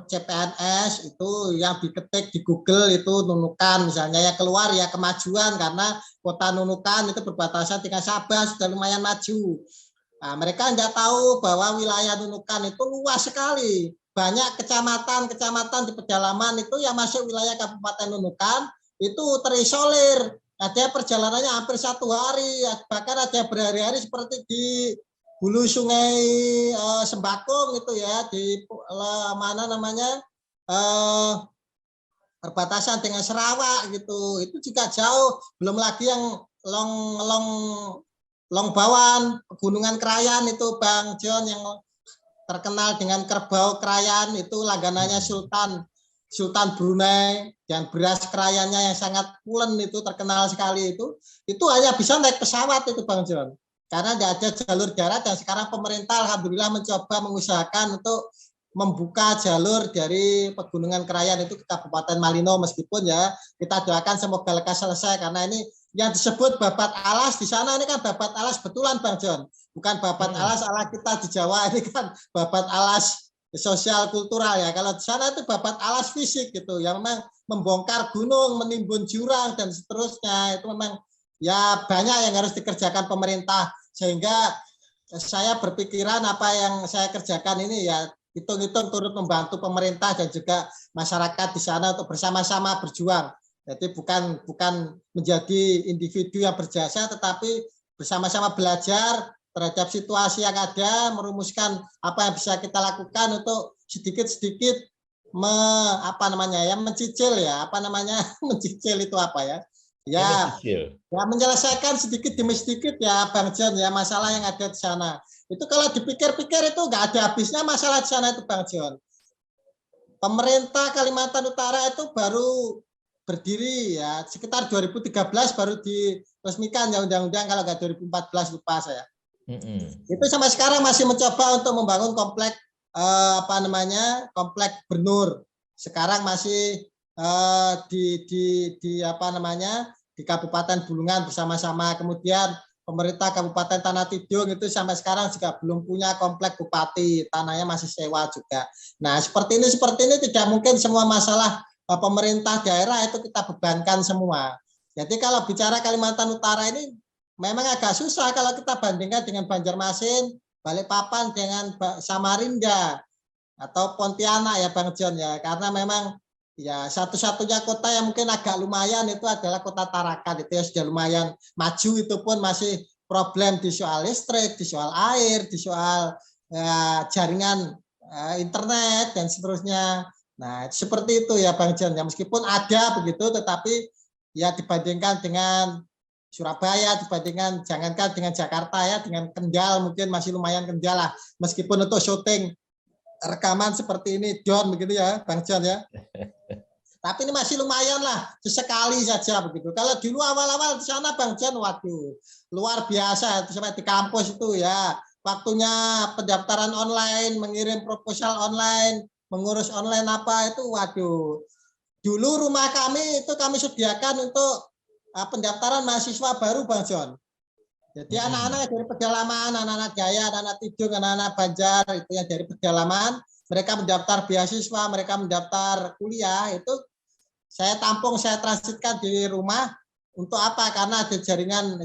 CPNS itu yang diketik di Google itu Nunukan misalnya ya keluar ya kemajuan karena kota Nunukan itu berbatasan dengan Sabah sudah lumayan maju. Nah, mereka tidak tahu bahwa wilayah Nunukan itu luas sekali. Banyak kecamatan-kecamatan di pedalaman itu yang masuk wilayah Kabupaten Nunukan itu terisolir. Ada perjalanannya hampir 1 hari, bahkan ada berhari-hari seperti di hulu sungai Sembakung itu ya, di mana namanya perbatasan dengan Sarawak gitu. Itu juga jauh, belum lagi yang Longbawan, Pegunungan Krayan itu Bang John yang terkenal dengan kerbau krayan itu langganannya Sultan Brunei, dan beras krayannya yang sangat pulen itu terkenal sekali itu hanya bisa naik pesawat itu Bang John. Karena tidak ada jalur darat dan sekarang pemerintah alhamdulillah mencoba mengusahakan untuk membuka jalur dari Pegunungan Krayan itu ke Kabupaten Malino meskipun ya kita doakan semoga lekas selesai karena ini yang disebut babat alas di sana ini kan babat alas betulan Bang John. Bukan babat alas ala kita di Jawa ini kan babat alas sosial kultural ya. Kalau di sana itu babat alas fisik gitu yang memang membongkar gunung, menimbun jurang dan seterusnya. Itu memang ya banyak yang harus dikerjakan pemerintah sehingga saya berpikiran apa yang saya kerjakan ini ya hitung-hitung turut membantu pemerintah dan juga masyarakat di sana untuk bersama-sama berjuang. Jadi bukan menjadi individu yang berjasa tetapi bersama-sama belajar terhadap situasi yang ada, merumuskan apa yang bisa kita lakukan untuk sedikit-sedikit mencicil mencicil itu apa ya? Ya menyelesaikan sedikit demi sedikit ya Bang John ya masalah yang ada di sana. Itu kalau dipikir-pikir itu nggak ada habisnya masalah di sana itu Bang John. Pemerintah Kalimantan Utara itu baru berdiri ya sekitar 2013 baru diresmikan ya undang-undang kalau nggak 2014 lupa saya. Itu sampai sekarang masih mencoba untuk membangun komplek komplek Benur. Sekarang masih di Kabupaten Bulungan bersama-sama. Kemudian pemerintah Kabupaten Tanah Tidung itu sampai sekarang juga belum punya komplek bupati, tanahnya masih sewa juga. Nah, seperti ini tidak mungkin semua masalah pemerintah daerah itu kita bebankan semua. Jadi kalau bicara Kalimantan Utara ini memang agak susah kalau kita bandingkan dengan Banjarmasin, Balikpapan dengan Samarinda atau Pontianak ya Bang John ya, karena memang ya satu-satunya kota yang mungkin agak lumayan itu adalah kota Tarakan itu ya sudah lumayan maju, itu pun masih problem di soal listrik, di soal air, di soal jaringan internet dan seterusnya. Nah seperti itu ya Bang John ya, meskipun ada begitu tetapi ya dibandingkan dengan Surabaya, dibandingkan jangankan dengan Jakarta ya, dengan Kendal mungkin masih lumayan Kendal lah, meskipun untuk syuting rekaman seperti ini John begitu ya Bang John ya. Tapi ini masih lumayan lah, sesekali saja begitu. Kalau dulu awal-awal di sana Bang John, waduh, luar biasa sampai di kampus itu ya. Waktunya pendaftaran online, mengirim proposal online, mengurus online apa itu, waduh. dulu rumah kami itu kami sediakan untuk pendaftaran mahasiswa baru, Bang John. Jadi anak-anak dari pedalaman, anak-anak Gaya, anak-anak Tidung, anak-anak Banjar itu yang dari pedalaman, mereka mendaftar beasiswa, mereka mendaftar kuliah, itu saya tampung, saya transitkan di rumah. Untuk apa? Karena ada jaringan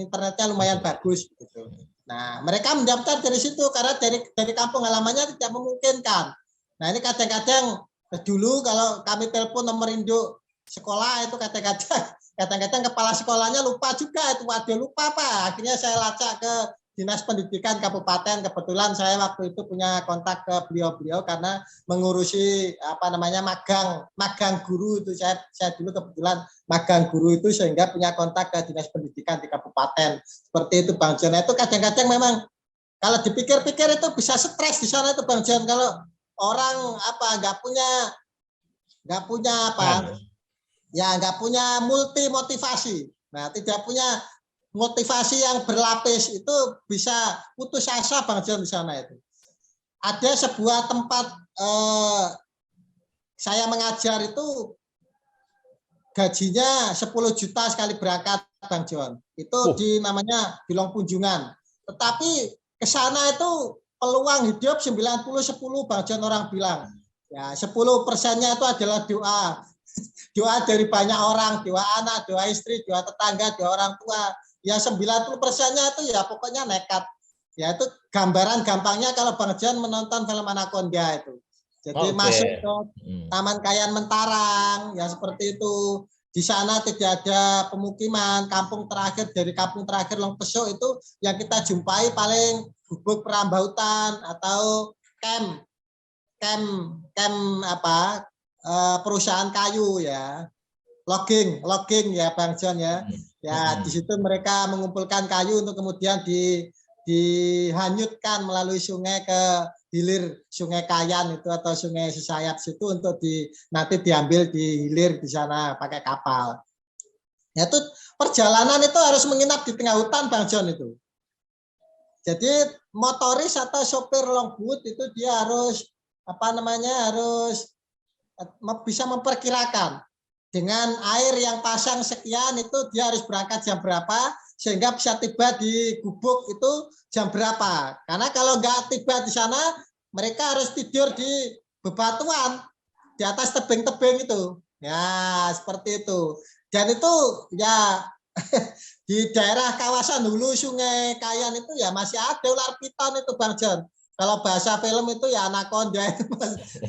internetnya lumayan bagus gitu. Nah, mereka mendaftar dari situ karena dari kampung halamannya tidak memungkinkan. Nah, ini kadang-kadang dulu kalau kami telepon nomor induk sekolah itu kadang-kadang kepala sekolahnya lupa juga itu, waduh lupa Pak. Akhirnya saya lacak ke Dinas Pendidikan Kabupaten. Kebetulan saya waktu itu punya kontak ke beliau-beliau karena mengurusi magang guru itu. Saya dulu kebetulan magang guru itu sehingga punya kontak ke Dinas Pendidikan di Kabupaten. Seperti itu Bang John. Itu kadang-kadang memang kalau dipikir-pikir itu bisa stres di sana itu Bang John, kalau orang nggak punya multi motivasi. Nah, tidak punya motivasi yang berlapis itu bisa putus asa Bang John di sana itu. Ada sebuah tempat saya mengajar itu gajinya 10 juta sekali berangkat Bang John. Itu namanya Bilong Punjungan. Tetapi ke sana itu peluang hidup 90-10 Bang John orang bilang. Ya, 10%-nya itu adalah doa. Doa dari banyak orang, doa anak, doa istri, doa tetangga, doa orang tua. Ya 90%-nya itu ya pokoknya nekat. Ya itu gambaran gampangnya kalau Bang John menonton film Anaconda itu. Jadi masuk ke Taman Kayan Mentarang, ya seperti itu. Di sana tidak ada pemukiman, kampung terakhir Long Pesuk itu yang kita jumpai paling gubuk perambautan atau perusahaan kayu ya, logging ya Bang John ya. Ya di situ mereka mengumpulkan kayu untuk kemudian dihanyutkan melalui sungai ke hilir Sungai Kayan itu atau Sungai Sesayap situ untuk nanti diambil di hilir di sana pakai kapal. Ya itu perjalanan itu harus menginap di tengah hutan Bang John itu. Jadi motoris atau sopir longboat itu dia harus harus bisa memperkirakan dengan air yang pasang sekian itu dia harus berangkat jam berapa sehingga bisa tiba di gubuk itu jam berapa. Karena kalau nggak tiba di sana mereka harus tidur di bebatuan di atas tebing-tebing itu. Ya seperti itu. Dan itu ya di daerah kawasan hulu Sungai Kayan itu ya masih ada ular piton itu Bang John. Kalau bahasa film itu ya anaconda itu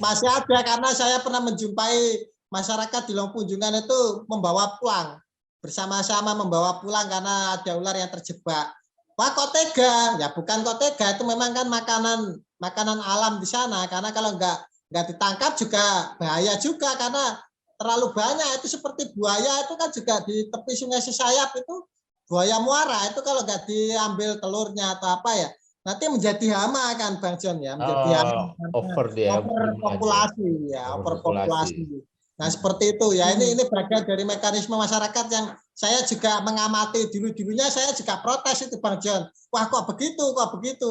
masih ada karena saya pernah menjumpai masyarakat di Long Punjungan itu membawa pulang, bersama-sama membawa pulang karena ada ular yang terjebak. Wah kok tega? Ya bukan kok tega, itu memang kan makanan alam di sana karena kalau nggak ditangkap juga bahaya juga karena terlalu banyak. Itu seperti buaya itu kan juga di tepi Sungai Sesayap itu buaya muara itu kalau nggak diambil telurnya atau apa ya nanti menjadi hama kan Bang John ya, menjadi hama overpopulasi. Nah seperti itu ya, ini bagian dari mekanisme masyarakat yang saya juga mengamati dulunya saya juga protes itu Bang John. Wah kok begitu.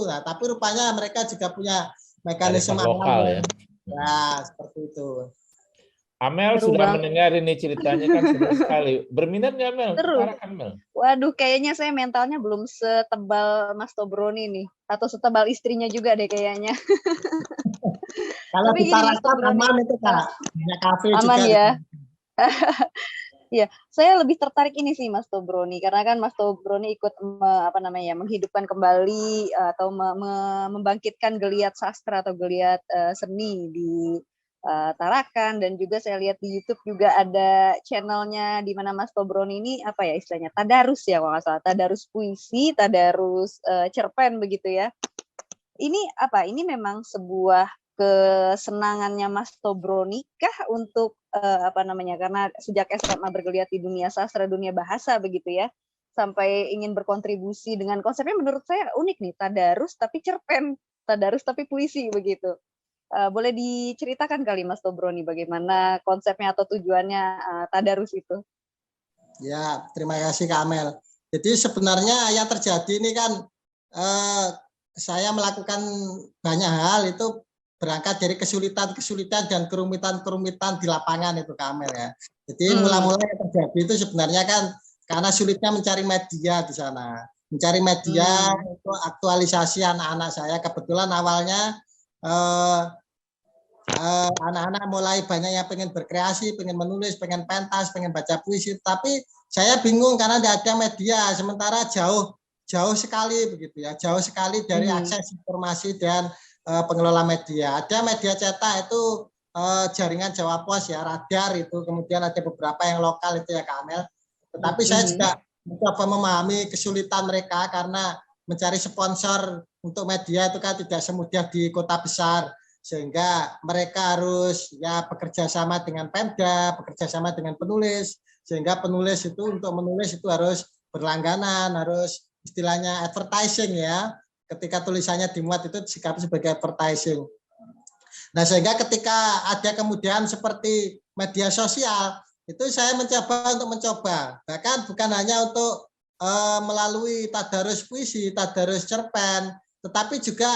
Nah tapi rupanya mereka juga punya mekanisme lokal ya. Ya seperti itu. Amel seru sudah mendengar ini ceritanya kan seru sekali. Berminat nggak Mel? Utarakan Mel. Waduh, kayaknya saya mentalnya belum setebal Mas Tobroni nih, atau setebal istrinya juga deh kayaknya. Kalau ditarakan aman itu Kak, punya kafe aman juga. Ya. Ya, saya lebih tertarik ini sih Mas Tobroni karena kan Mas Tobroni ikut menghidupkan kembali atau membangkitkan geliat sastra atau geliat seni di Tarakan, dan juga saya lihat di YouTube juga ada channelnya di mana Mas Tobroni ini istilahnya tadarus ya kalau nggak salah, tadarus puisi, tadarus cerpen begitu ya. Ini memang sebuah kesenangannya Mas Tobroni kah untuk karena sejak SMA bergeliat di dunia sastra, dunia bahasa begitu ya, sampai ingin berkontribusi dengan konsepnya menurut saya unik nih, tadarus tapi cerpen, tadarus tapi puisi begitu. Boleh diceritakan kali Mas Tobroni bagaimana konsepnya atau tujuannya tadarus itu? Ya, terima kasih Kak Amel. Jadi sebenarnya yang terjadi ini kan saya melakukan banyak hal itu berangkat dari kesulitan-kesulitan dan kerumitan-kerumitan di lapangan itu Kak Amel ya. Jadi mula-mula yang terjadi itu sebenarnya kan karena sulitnya mencari media di sana. Mencari media untuk aktualisasi anak-anak saya. Kebetulan awalnya anak-anak mulai banyak yang pengen berkreasi, pengen menulis, pengen pentas, pengen baca puisi. Tapi saya bingung karena tidak ada media. Sementara jauh sekali begitu ya, jauh sekali dari akses informasi dan pengelola media. Ada media cetak itu jaringan Jawa Pos ya, Radar itu, kemudian ada beberapa yang lokal itu ya Kak Amel. Tetapi saya juga mencoba memahami kesulitan mereka karena mencari sponsor untuk media itu kan tidak semudah di kota besar, sehingga mereka harus ya bekerja sama dengan Pemda, bekerja sama dengan penulis, sehingga penulis itu untuk menulis itu harus berlangganan, harus istilahnya advertising ya. Ketika tulisannya dimuat itu disikapi sebagai advertising. Nah, sehingga ketika ada kemudian seperti media sosial, itu saya mencoba. Bahkan bukan hanya untuk melalui tadarus puisi, tadarus cerpen, tetapi juga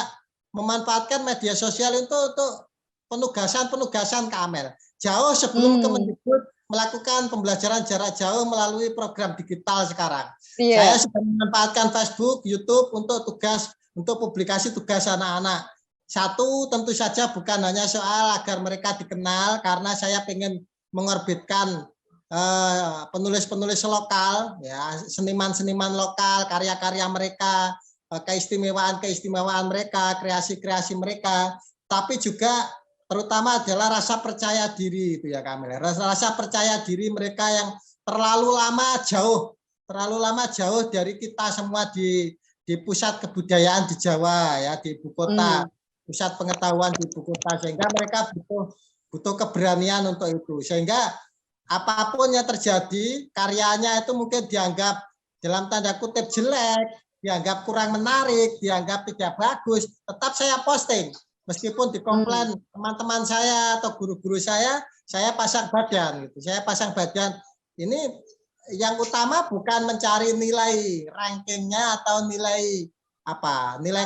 memanfaatkan media sosial itu untuk penugasan-penugasan Kak Amel. Jauh sebelum Kemendikbud melakukan pembelajaran jarak jauh melalui program digital sekarang. Saya sudah memanfaatkan Facebook, YouTube untuk publikasi tugas anak-anak. Satu, tentu saja bukan hanya soal agar mereka dikenal, karena saya ingin mengorbitkan penulis-penulis lokal, ya, seniman-seniman lokal, karya-karya mereka, keistimewaan mereka, kreasi-kreasi mereka, tapi juga terutama adalah rasa percaya diri itu ya Kamil. Rasa percaya diri mereka yang terlalu lama jauh dari kita semua di pusat kebudayaan di Jawa ya, di ibu kota, pusat pengetahuan di ibu kota, sehingga mereka butuh keberanian untuk itu, sehingga apapun yang terjadi karyanya itu mungkin dianggap dalam tanda kutip jelek, dianggap kurang menarik, dianggap tidak bagus, tetap saya posting meskipun dikomplain teman-teman saya atau guru-guru saya pasang badan gitu. Saya pasang badan. Ini yang utama bukan mencari nilai rankingnya atau nilai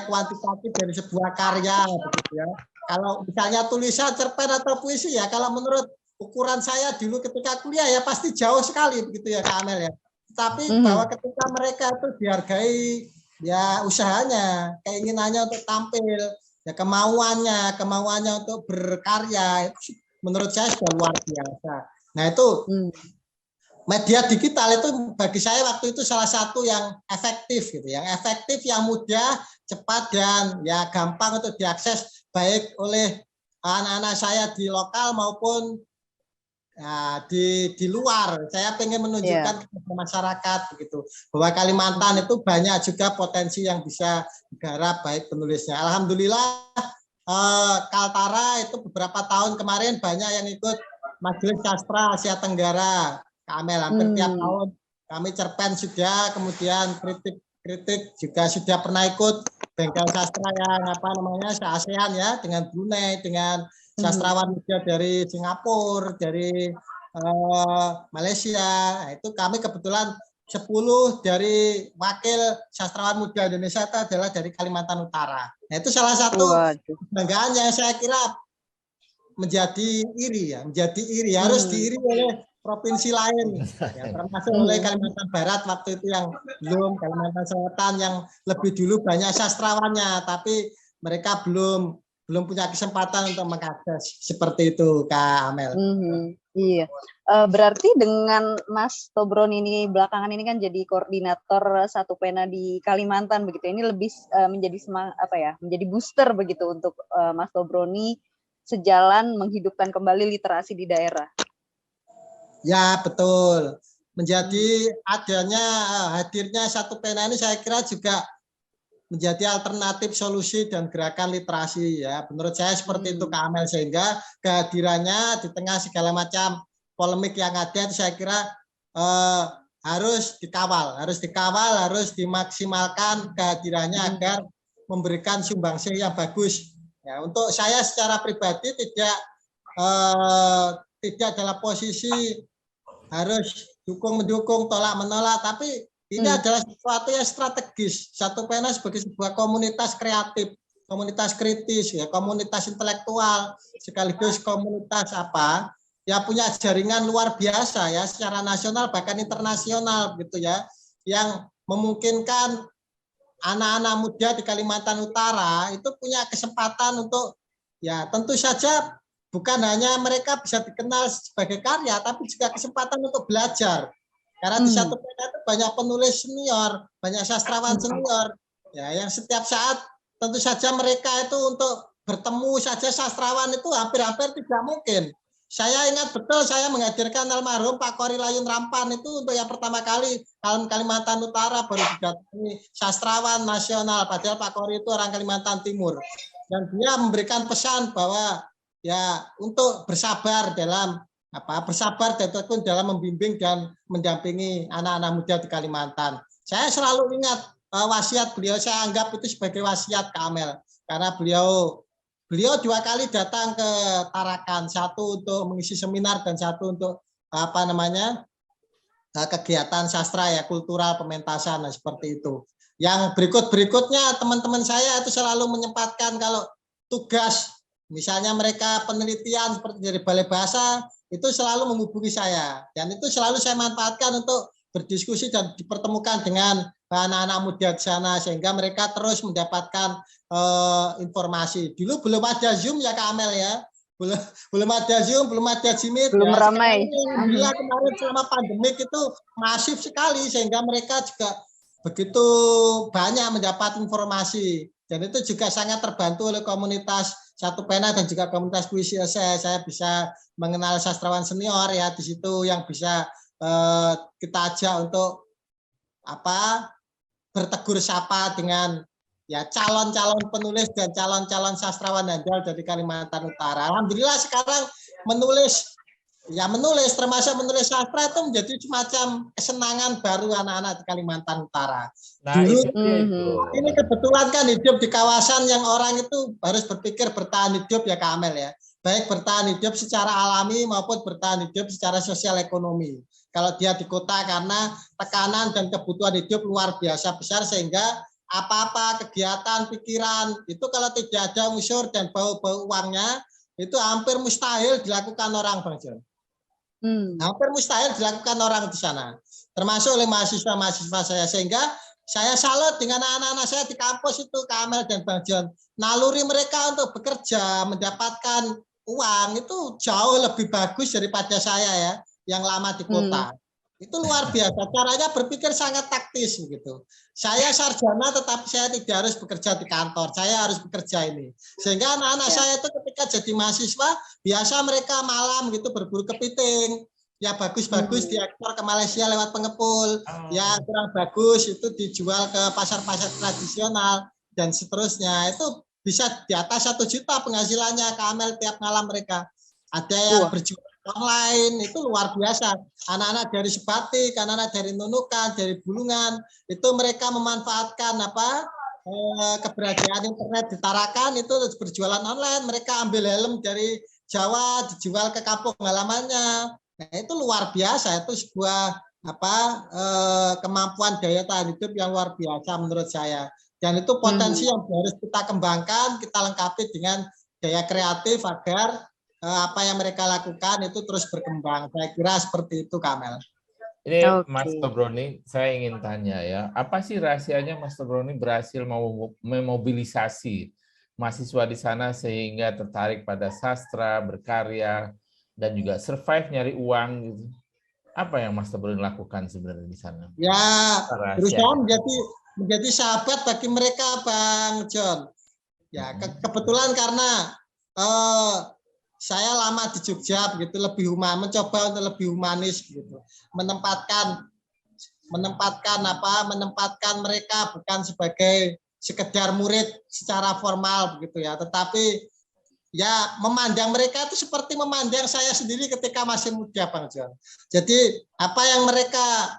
kuantitatif dari sebuah karya begitu ya. Kalau misalnya tulisan, cerpen atau puisi ya, kalau menurut ukuran saya dulu ketika kuliah ya pasti jauh sekali begitu ya Kak Amel ya. Tapi bahwa ketika mereka itu dihargai ya usahanya, keinginannya untuk tampil, ya kemauannya untuk berkarya, itu menurut saya sudah luar biasa. Nah itu media digital itu bagi saya waktu itu salah satu yang efektif gitu, yang mudah, cepat dan ya gampang untuk diakses baik oleh anak-anak saya di lokal maupun ya, di luar. Saya pengen menunjukkan kepada masyarakat begitu bahwa Kalimantan itu banyak juga potensi yang bisa digarap baik penulisnya. Alhamdulillah Kaltara itu beberapa tahun kemarin banyak yang ikut Majelis Sastra Asia Tenggara. Kamel hampir tiap tahun kami cerpen sudah, kemudian kritik juga sudah pernah ikut bengkel sastra yang se-ASEAN ya, dengan Brunei, dengan sastrawan muda dari Singapura, dari Malaysia. Nah, itu kami kebetulan 10 dari wakil sastrawan muda Indonesia itu adalah dari Kalimantan Utara. Nah, itu salah satu kebanggaan yang saya kira menjadi iri, harus diiri oleh provinsi lain, ya, termasuk oleh Kalimantan Barat waktu itu yang belum, Kalimantan Selatan yang lebih dulu banyak sastrawannya, tapi mereka belum punya kesempatan untuk mengakses seperti itu, Kak Amel. Iya, berarti dengan Mas Tobron ini belakangan ini kan jadi koordinator Satu Pena di Kalimantan begitu. Ini lebih menjadi menjadi booster begitu untuk Mas Tobroni sejalan menghidupkan kembali literasi di daerah. Ya betul, menjadi hadirnya Satu Pena ini saya kira juga menjadi alternatif solusi dan gerakan literasi ya, menurut saya seperti itu Kak Amel, sehingga kehadirannya di tengah segala macam polemik yang ada itu saya kira harus dikawal, harus dimaksimalkan kehadirannya agar memberikan sumbangsih yang bagus ya. Untuk saya secara pribadi tidak dalam posisi harus mendukung, tolak menolak, tapi ini adalah sesuatu yang strategis. Satu Pena sebagai sebuah komunitas kreatif komunitas kritis ya, komunitas intelektual sekaligus komunitas apa ya, punya jaringan luar biasa ya secara nasional bahkan internasional gitu ya, yang memungkinkan anak-anak muda di Kalimantan Utara itu punya kesempatan untuk ya tentu saja bukan hanya mereka bisa dikenal sebagai karya, tapi juga kesempatan untuk belajar. Karena di satu pena itu banyak penulis senior, banyak sastrawan senior, ya yang setiap saat tentu saja mereka itu untuk bertemu saja sastrawan itu hampir-hampir tidak mungkin. Saya ingat betul saya menghadirkan almarhum Pak Kori Layun Rampan itu untuk yang pertama kali Kalimantan Utara baru didatangi sastrawan nasional, padahal Pak Kori itu orang Kalimantan Timur. Dan dia memberikan pesan bahwa ya untuk bersabar dalam bersabar dan tekun dalam membimbing dan mendampingi anak-anak muda di Kalimantan. Saya selalu ingat wasiat beliau, saya anggap itu sebagai wasiat Kak Amel, karena beliau 2 kali datang ke Tarakan, satu untuk mengisi seminar dan satu untuk kegiatan sastra ya, kultural, pementasan, nah, seperti itu. Yang berikutnya teman-teman saya itu selalu menyempatkan kalau tugas, misalnya mereka penelitian seperti dari Balai Bahasa, itu selalu menghubungi saya. Dan itu selalu saya manfaatkan untuk berdiskusi dan dipertemukan dengan anak-anak muda di sana, sehingga mereka terus mendapatkan informasi. Dulu belum ada Zoom ya Kak Amel ya. Belum ada Zoom, belum ada Jimit. Belum ya. ramai. Alhamdulillah kemarin selama pandemik itu masif sekali, sehingga mereka juga begitu banyak mendapat informasi. Dan itu juga sangat terbantu oleh komunitas Satu Pena dan juga komunitas puisi esai. Saya bisa mengenal sastrawan senior ya di situ yang bisa kita ajak untuk bertegur sapa dengan ya calon-calon penulis dan calon-calon sastrawan handal dari Kalimantan Utara. Alhamdulillah sekarang menulis termasuk menulis sastra itu menjadi semacam kesenangan baru anak-anak di Kalimantan Utara. Nah, Dulu itu. ini kebetulan kan hidup di kawasan yang orang itu harus berpikir bertahan hidup ya Kak Amel ya. Baik bertahan hidup secara alami maupun bertahan hidup secara sosial ekonomi. Kalau dia di kota karena tekanan dan kebutuhan hidup luar biasa besar, sehingga apa-apa kegiatan pikiran itu kalau tidak ada unsur dan bau-bau uangnya itu hampir mustahil dilakukan orang, Bang John. Hampir mustahil dilakukan orang di sana, termasuk oleh mahasiswa-mahasiswa saya, sehingga saya salut dengan anak-anak saya di kampus itu, Kak Amel dan Bang John. Naluri mereka untuk bekerja, mendapatkan uang itu jauh lebih bagus daripada saya ya, yang lama di kota. Itu luar biasa, caranya berpikir sangat taktis begitu. Saya sarjana tetapi saya tidak harus bekerja di kantor, saya harus bekerja ini. Sehingga anak-anak saya itu ketika jadi mahasiswa, biasa mereka malam gitu berburu kepiting. Ya bagus-bagus diekspor ke Malaysia lewat pengepul, yang kurang bagus itu dijual ke pasar-pasar tradisional dan seterusnya. Itu bisa di atas 1 juta penghasilannya Kak Amel tiap malam mereka. Ada yang berjualan online, itu luar biasa. Anak-anak dari Sebatik, anak-anak dari Nunukan, dari Bulungan, itu mereka memanfaatkan keberadaan internet di Tarakan itu berjualan online. Mereka ambil helm dari Jawa dijual ke kampung halamannya. Nah, itu luar biasa. Itu sebuah kemampuan daya tahan hidup yang luar biasa menurut saya. Dan itu potensi yang harus kita kembangkan, kita lengkapi dengan daya kreatif agar apa yang mereka lakukan itu terus berkembang. Saya kira seperti itu, Kamel. Ini Mas Tobroni, saya ingin tanya ya, apa sih rahasianya Mas Tobroni berhasil memobilisasi mahasiswa di sana sehingga tertarik pada sastra, berkarya, dan juga survive nyari uang gitu? Apa yang Mas Tobroni lakukan sebenarnya di sana? Ya, berusaha menjadi sahabat bagi mereka, Bang John. Ya, kebetulan karena saya lama di Jogja begitu, lebih mencoba untuk lebih humanis gitu, menempatkan mereka bukan sebagai sekedar murid secara formal begitu ya, tetapi ya memandang mereka itu seperti memandang saya sendiri ketika masih muda, Bang John. Jadi apa yang mereka,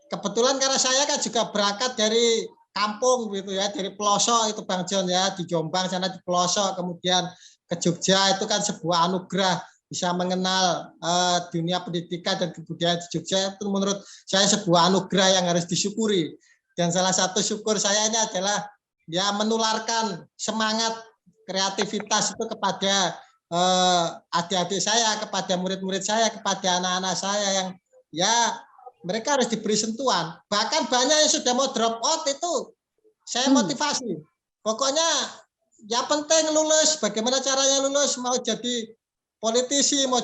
kebetulan karena saya kan juga berangkat dari kampung gitu ya, dari pelosok itu Bang John ya, di Jombang sana di pelosok, kemudian ke Jogja, itu kan sebuah anugerah bisa mengenal dunia pendidikan dan kebudayaan di Jogja. Itu menurut saya sebuah anugerah yang harus disyukuri. Dan salah satu syukur saya ini adalah ya menularkan semangat kreativitas itu kepada adik-adik saya, kepada murid-murid saya, kepada anak-anak saya yang ya mereka harus diberi sentuhan. Bahkan banyak yang sudah mau drop out itu saya motivasi. Pokoknya ya penting lulus, bagaimana caranya lulus, mau jadi politisi, mau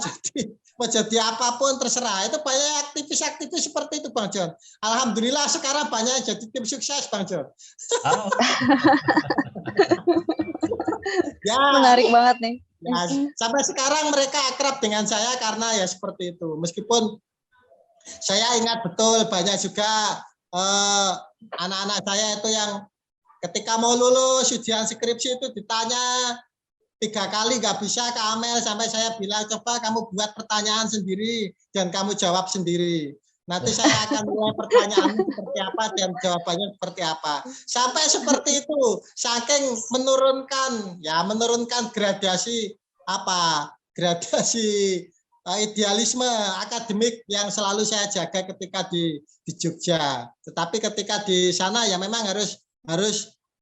jadi apapun terserah. Itu banyak aktivis-aktivis seperti itu Bang John. Alhamdulillah sekarang banyak yang jadi tim sukses Bang John. Ya, menarik banget nih. Ya, sampai sekarang mereka akrab dengan saya karena ya seperti itu. Meskipun saya ingat betul banyak juga anak-anak saya itu yang ketika mau lulus ujian skripsi itu ditanya 3 kali nggak bisa ke Amel, sampai saya bilang coba kamu buat pertanyaan sendiri dan kamu jawab sendiri. Nanti saya akan mulai pertanyaanmu seperti apa dan jawabannya seperti apa. Sampai seperti itu, saking menurunkan gradasi idealisme akademik yang selalu saya jaga ketika di Jogja. Tetapi ketika di sana ya memang harus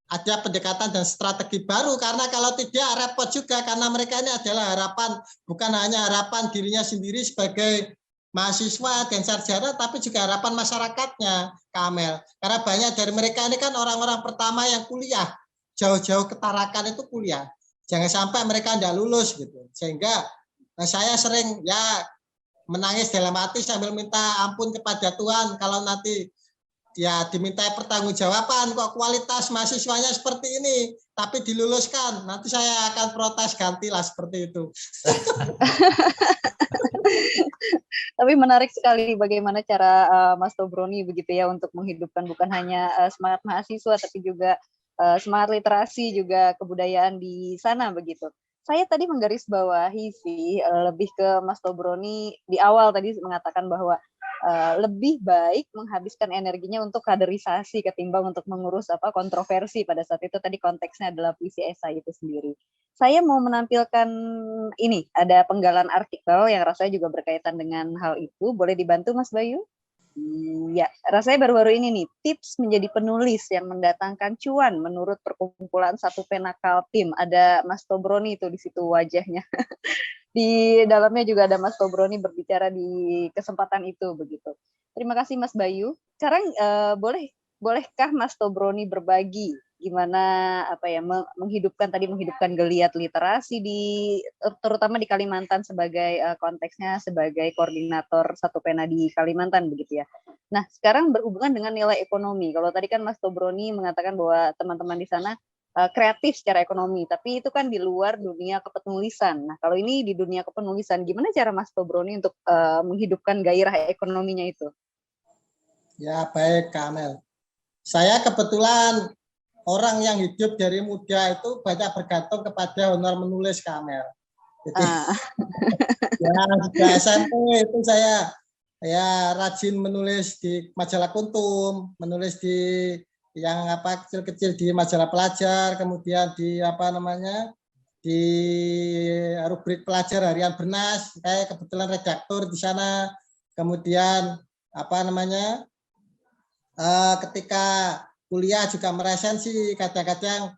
ada pendekatan dan strategi baru, karena kalau tidak repot juga, karena mereka ini adalah harapan, bukan hanya harapan dirinya sendiri sebagai mahasiswa dan sarjana, tapi juga harapan masyarakatnya, Kamel. Karena banyak dari mereka ini kan orang-orang pertama yang kuliah, jauh-jauh ke Tarakan itu kuliah. Jangan sampai mereka tidak lulus gitu. Sehingga saya sering ya menangis dalam hati sambil minta ampun kepada Tuhan kalau nanti ya dimintai pertanggungjawaban, kok kualitas mahasiswanya seperti ini, tapi diluluskan, nanti saya akan protes, gantilah seperti itu. Tapi menarik sekali bagaimana cara Mas Tobroni begitu ya untuk menghidupkan bukan hanya semangat mahasiswa, tapi juga semangat literasi juga kebudayaan di sana begitu. Saya tadi menggarisbawahi sih lebih ke Mas Tobroni di awal tadi mengatakan bahwa lebih baik menghabiskan energinya untuk kaderisasi ketimbang untuk mengurus kontroversi pada saat itu, tadi konteksnya adalah puisi esai itu sendiri. Saya mau menampilkan ini, ada penggalan artikel yang rasanya juga berkaitan dengan hal itu. Boleh dibantu Mas Bayu? Ya, rasanya baru-baru ini nih, tips menjadi penulis yang mendatangkan cuan menurut perkumpulan Satu Pena Kaltim. Ada Mas Tobroni itu di situ wajahnya. Di dalamnya juga ada Mas Tobroni berbicara di kesempatan itu begitu. Terima kasih Mas Bayu. Sekarang bolehkah Mas Tobroni berbagi gimana menghidupkan geliat literasi terutama di Kalimantan sebagai konteksnya sebagai koordinator Satu Pena di Kalimantan begitu ya. Nah, sekarang berhubungan dengan nilai ekonomi. Kalau tadi kan Mas Tobroni mengatakan bahwa teman-teman di sana kreatif secara ekonomi, tapi itu kan di luar dunia kepenulisan. Nah, kalau ini di dunia kepenulisan, gimana cara Mas Tobroni untuk menghidupkan gairah ekonominya itu? Ya, baik, Kamel. Saya kebetulan orang yang hidup dari muda itu banyak bergantung kepada honor menulis, Kamel. Jadi, ya, sejak SMP itu saya rajin menulis di majalah Kuntum, menulis di yang kecil-kecil di majalah Pelajar, kemudian di di rubrik Pelajar Harian Bernas, saya kebetulan redaktur di sana. Kemudian ketika kuliah juga meresensi, kadang-kadang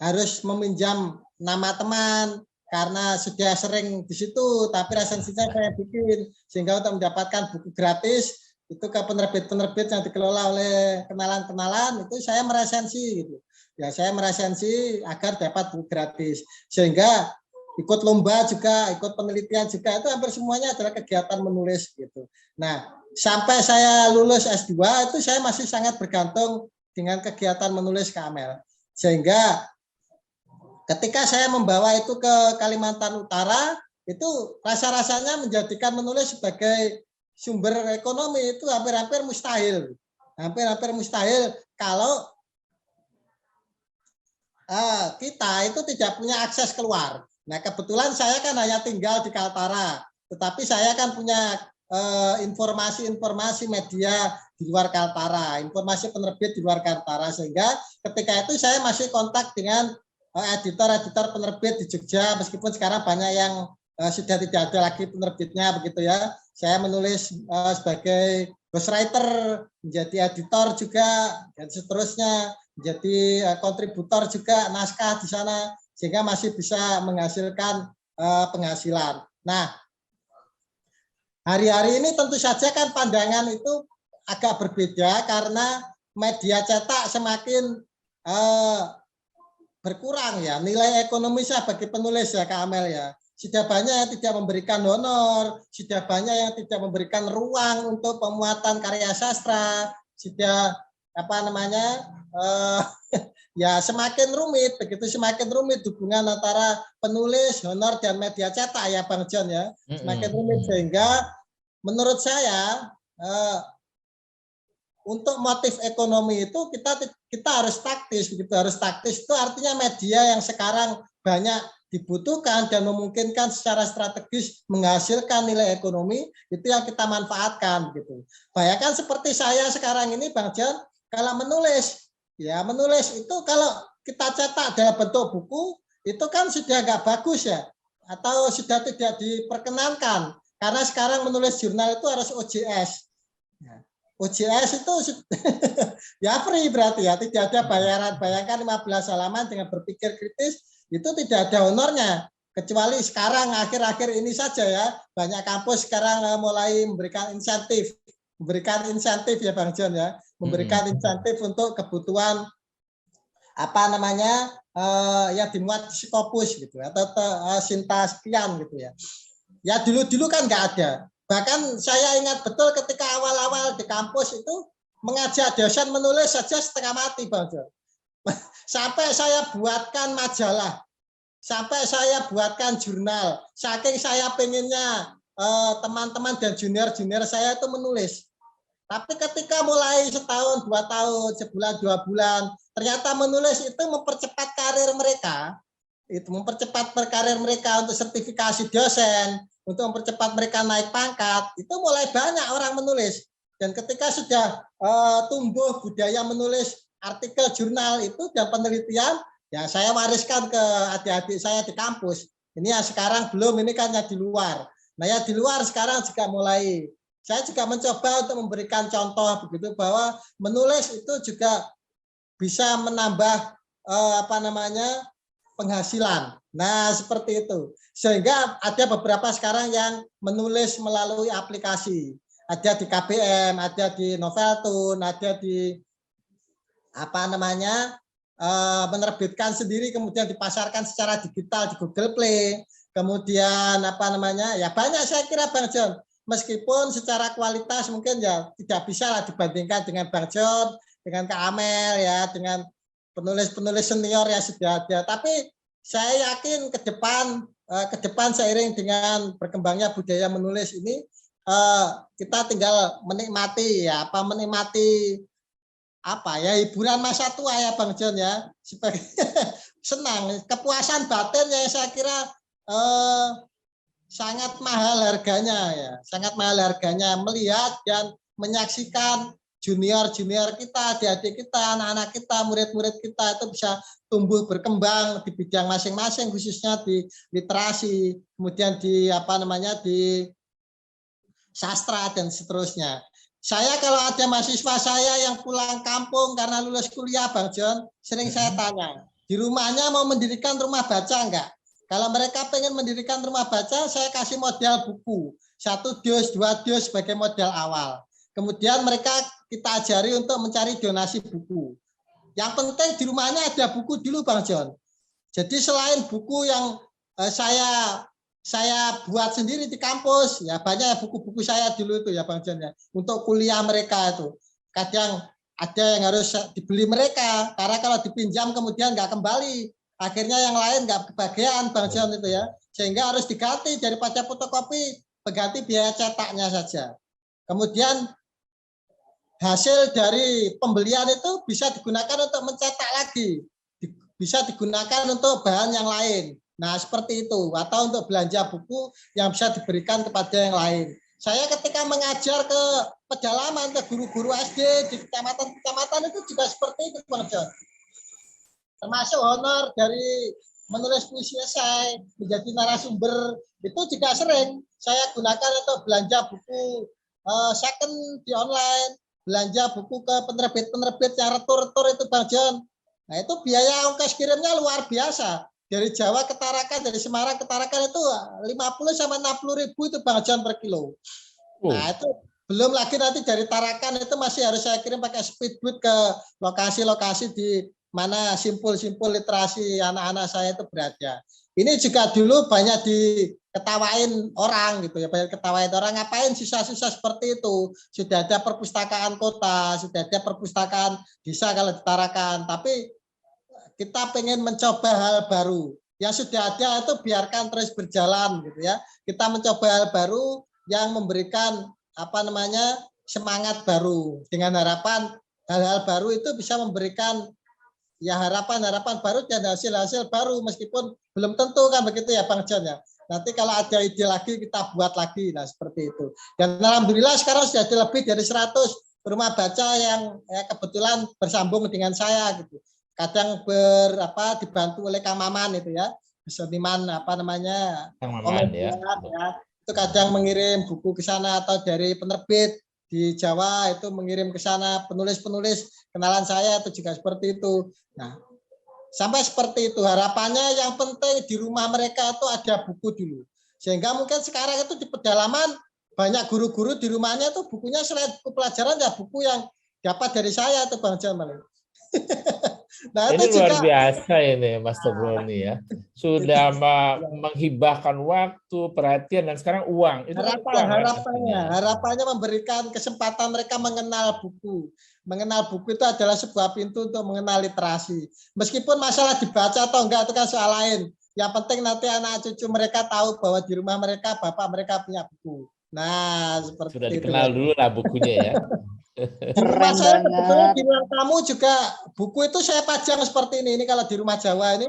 harus meminjam nama teman karena sudah sering di situ, tapi resensinya saya bikin, sehingga untuk mendapatkan buku gratis itu ke penerbit-penerbit yang dikelola oleh kenalan-kenalan, itu saya meresensi gitu. Ya, saya meresensi agar dapat buku gratis. Sehingga ikut lomba juga, ikut penelitian juga, itu hampir semuanya adalah kegiatan menulis gitu. Nah, sampai saya lulus S2 itu saya masih sangat bergantung dengan kegiatan menulis, Kamel. Sehingga ketika saya membawa itu ke Kalimantan Utara, itu rasa-rasanya menjadikan menulis sebagai sumber ekonomi itu hampir-hampir mustahil. Hampir-hampir mustahil kalau kita itu tidak punya akses keluar. Nah, kebetulan saya kan hanya tinggal di Kaltara, tetapi saya kan punya informasi-informasi media di luar Kaltara, informasi penerbit di luar Kaltara, sehingga ketika itu saya masih kontak dengan editor-editor penerbit di Jogja, meskipun sekarang banyak yang sudah tidak ada lagi penerbitnya begitu ya. Saya menulis sebagai ghostwriter, menjadi editor juga, dan seterusnya. menjadi kontributor juga naskah di sana, sehingga masih bisa menghasilkan penghasilan. Nah, hari-hari ini tentu saja kan pandangan itu agak berbeda karena media cetak semakin berkurang ya, nilai ekonomisnya bagi penulis ya Kak Amel ya. Sudah banyak yang tidak memberikan honor, sudah banyak yang tidak memberikan ruang untuk pemuatan karya sastra, sudah ya semakin rumit, begitu semakin rumit hubungan antara penulis, honor dan media cetak ya Bang John ya, semakin rumit, sehingga menurut saya untuk motif ekonomi itu kita harus taktis, begitu harus taktis itu artinya media yang sekarang banyak dibutuhkan dan memungkinkan secara strategis menghasilkan nilai ekonomi itu yang kita manfaatkan gitu. Bayangkan seperti saya sekarang ini Bang John, kalau menulis itu kalau kita cetak dalam bentuk buku itu kan sudah nggak bagus ya, atau sudah tidak diperkenankan karena sekarang menulis jurnal itu harus OJS. OJS itu ya free berarti ya, tidak ada bayaran. Bayangkan 15 halaman dengan berpikir kritis itu tidak ada honornya, kecuali sekarang akhir-akhir ini saja ya, banyak kampus sekarang mulai memberikan insentif ya Bang John ya, memberikan insentif untuk kebutuhan yang dimuat di Scopus gitu atau Sinta sekian gitu ya. Ya dulu kan nggak ada. Bahkan saya ingat betul ketika awal-awal di kampus itu mengajak dosen menulis saja setengah mati Bang John. Sampai saya buatkan majalah, sampai saya buatkan jurnal, saking saya pengennya teman-teman dan junior-junior saya itu menulis. Tapi ketika mulai setahun, 2 tahun, sebulan, 2 bulan, ternyata menulis itu mempercepat karir mereka, untuk sertifikasi dosen, untuk mempercepat mereka naik pangkat, itu mulai banyak orang menulis. Dan ketika sudah tumbuh budaya menulis artikel jurnal itu dan penelitian, ya saya wariskan ke adik-adik saya di kampus. Ini yang sekarang belum, ini kan yang di luar. Nah yang di luar sekarang juga mulai. Saya juga mencoba untuk memberikan contoh begitu bahwa menulis itu juga bisa menambah penghasilan. Nah, seperti itu. Sehingga ada beberapa sekarang yang menulis melalui aplikasi. Ada di KBM, ada di Noveltune, ada di menerbitkan sendiri kemudian dipasarkan secara digital di Google Play. Kemudian ya banyak saya kira Bang John. Meskipun secara kualitas mungkin ya tidak bisa lah dibandingkan dengan Bang John, dengan Kak Amel ya, dengan penulis-penulis senior yang sudah ada. Tapi saya yakin ke depan seiring dengan berkembangnya budaya menulis ini, kita tinggal menikmati hiburan masa tua ya Bang John ya, sebagai senang, kepuasan batin yang saya kira sangat mahal harganya ya, sangat mahal harganya melihat dan menyaksikan junior-junior kita, adik-adik kita, anak-anak kita, murid-murid kita itu bisa tumbuh berkembang di bidang masing-masing, khususnya di literasi, kemudian di di sastra dan seterusnya. Saya kalau ada mahasiswa saya yang pulang kampung karena lulus kuliah Bang John, sering saya tanya, di rumahnya mau mendirikan rumah baca enggak? Kalau mereka pengen mendirikan rumah baca, saya kasih modal buku. 1 dus, 2 dus sebagai modal awal. Kemudian mereka kita ajari untuk mencari donasi buku. Yang penting di rumahnya ada buku dulu Bang John. Jadi selain buku yang saya buat sendiri di kampus, ya banyak buku-buku saya dulu itu ya Bang John ya. Untuk kuliah mereka itu. Kadang ada yang harus dibeli mereka, karena kalau dipinjam kemudian nggak kembali. Akhirnya yang lain nggak kebagian Bang John itu ya, sehingga harus diganti daripada fotokopi, berganti biaya cetaknya saja. Kemudian hasil dari pembelian itu bisa digunakan untuk mencetak lagi, bisa digunakan untuk bahan yang lain. Nah seperti itu, atau untuk belanja buku yang bisa diberikan kepada yang lain. Saya ketika mengajar ke pedalaman, ke guru-guru SD di kecamatan-kecamatan itu juga seperti itu Bang John. Termasuk honor dari menulis puisi esai, menjadi narasumber, itu juga sering saya gunakan untuk belanja buku second di online, belanja buku ke penerbit-penerbit yang retur-retur itu Bang John. Nah itu biaya ongkos kirimnya luar biasa. Dari Jawa ke Tarakan, dari Semarang ke Tarakan itu 50 sama 60 ribu itu Bang John per kilo. Nah itu belum lagi nanti dari Tarakan itu masih harus saya kirim pakai speedboat ke lokasi-lokasi di mana simpul-simpul literasi anak-anak saya itu berada. Ini juga dulu banyak diketawain orang gitu ya, banyak ketawain orang, ngapain sisa-sisa seperti itu. Sudah ada perpustakaan kota, sudah ada perpustakaan desa kalau di Tarakan, tapi kita pengen mencoba hal baru. Yang sudah ada itu biarkan terus berjalan gitu ya. Kita mencoba hal baru yang memberikan semangat baru dengan harapan hal-hal baru itu bisa memberikan ya harapan-harapan baru dan hasil-hasil baru meskipun belum tentu kan begitu ya Bang John ya. Nanti kalau ada ide lagi kita buat lagi, nah seperti itu. Dan alhamdulillah sekarang sudah ada lebih dari 100 rumah baca yang ya, kebetulan bersambung dengan saya gitu. Kadang dibantu oleh Kang Maman itu ya, seniman Kang Maman ya. Itu kadang mengirim buku ke sana atau dari penerbit di Jawa itu mengirim ke sana penulis-penulis kenalan saya itu juga seperti itu. Nah, sampai seperti itu harapannya yang penting di rumah mereka itu ada buku dulu. Sehingga mungkin sekarang itu di pedalaman banyak guru-guru di rumahnya itu bukunya selain buku pelajaran ya buku yang dapat dari saya itu Bang Jamal. Nah, ini luar biasa ini Mas Tobroni ya. Sudah menghibahkan waktu, perhatian, dan sekarang uang. Itu harapannya memberikan kesempatan mereka mengenal buku. Mengenal buku itu adalah sebuah pintu untuk mengenal literasi. Meskipun masalah dibaca atau enggak itu kan soal lain. Yang penting nanti anak cucu mereka tahu bahwa di rumah mereka, bapak mereka punya buku. Nah, seperti sudah dikenal itu. Dulu lah bukunya ya. Di rumah saya sebetulnya di ruang tamu juga buku itu saya pajang seperti ini. Ini kalau di rumah Jawa ini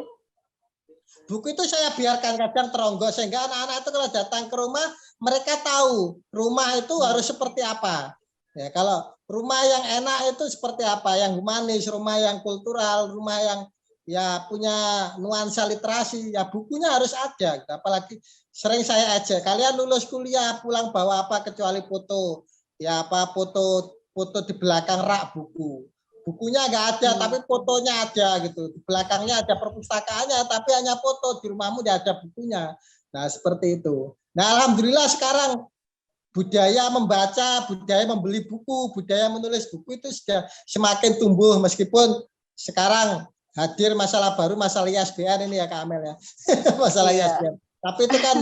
buku itu saya biarkan kadang teronggo sehingga anak-anak itu kalau datang ke rumah mereka tahu rumah itu harus seperti apa. Ya, kalau rumah yang enak itu seperti apa, yang humanis, rumah yang kultural, rumah yang ya punya nuansa literasi, ya bukunya harus ada. Apalagi sering saya ajak kalian lulus kuliah pulang bawa apa kecuali foto. Ya foto di belakang rak buku. Bukunya nggak ada, tapi fotonya ada gitu. Di belakangnya ada perpustakaannya, tapi hanya foto. Di rumahmu tidak ada bukunya. Nah, seperti itu. Nah, alhamdulillah sekarang budaya membaca, budaya membeli buku, budaya menulis buku itu sudah semakin tumbuh meskipun sekarang hadir masalah baru, masalah ISBN ini ya Kak Amel ya. Masalah ISBN. Tapi itu kan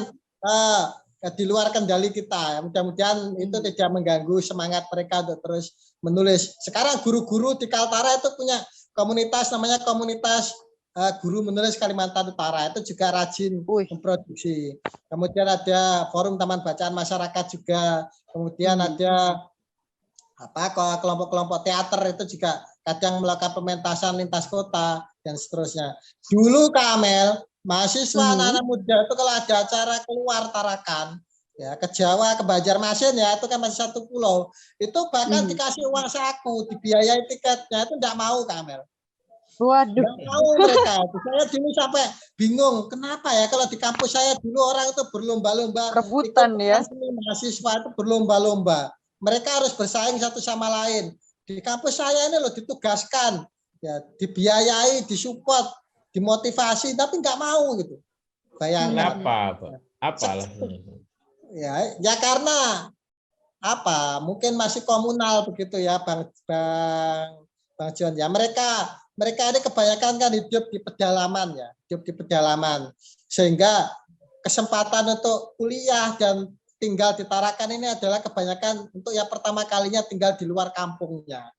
di luar kendali kita. Mudah-mudahan itu tidak mengganggu semangat mereka untuk terus menulis. Sekarang guru-guru di Kaltara itu punya komunitas namanya komunitas guru menulis Kalimantan Utara. Itu juga rajin memproduksi. Kemudian ada forum taman bacaan masyarakat juga. Kemudian ada kelompok-kelompok teater itu juga kadang melakukan pementasan lintas kota dan seterusnya. Dulu Kak Amel, mahasiswa anak-anak muda itu kalau ada acara keluar Tarakan ya ke Jawa, ke Banjarmasin ya itu kan masih satu pulau, itu bahkan dikasih uang saku, dibiayai tiketnya, itu enggak mau Kak Amel. Waduh. Enggak mau mereka. Saya dulu sampai bingung, kenapa ya kalau di kampus saya dulu orang itu berlomba-lomba rebutan ya. Mahasiswa itu berlomba-lomba. Mereka harus bersaing satu sama lain. Di kampus saya ini loh ditugaskan, ya dibiayai, disupport, dimotivasi, tapi nggak mau gitu. Bayangkan. Kenapa? Apalah? Ya karena mungkin masih komunal begitu ya, Bang John. Ya mereka ini kebanyakan kan hidup di pedalaman ya, sehingga kesempatan untuk kuliah dan tinggal di Tarakan ini adalah kebanyakan untuk yang pertama kalinya tinggal di luar kampungnya.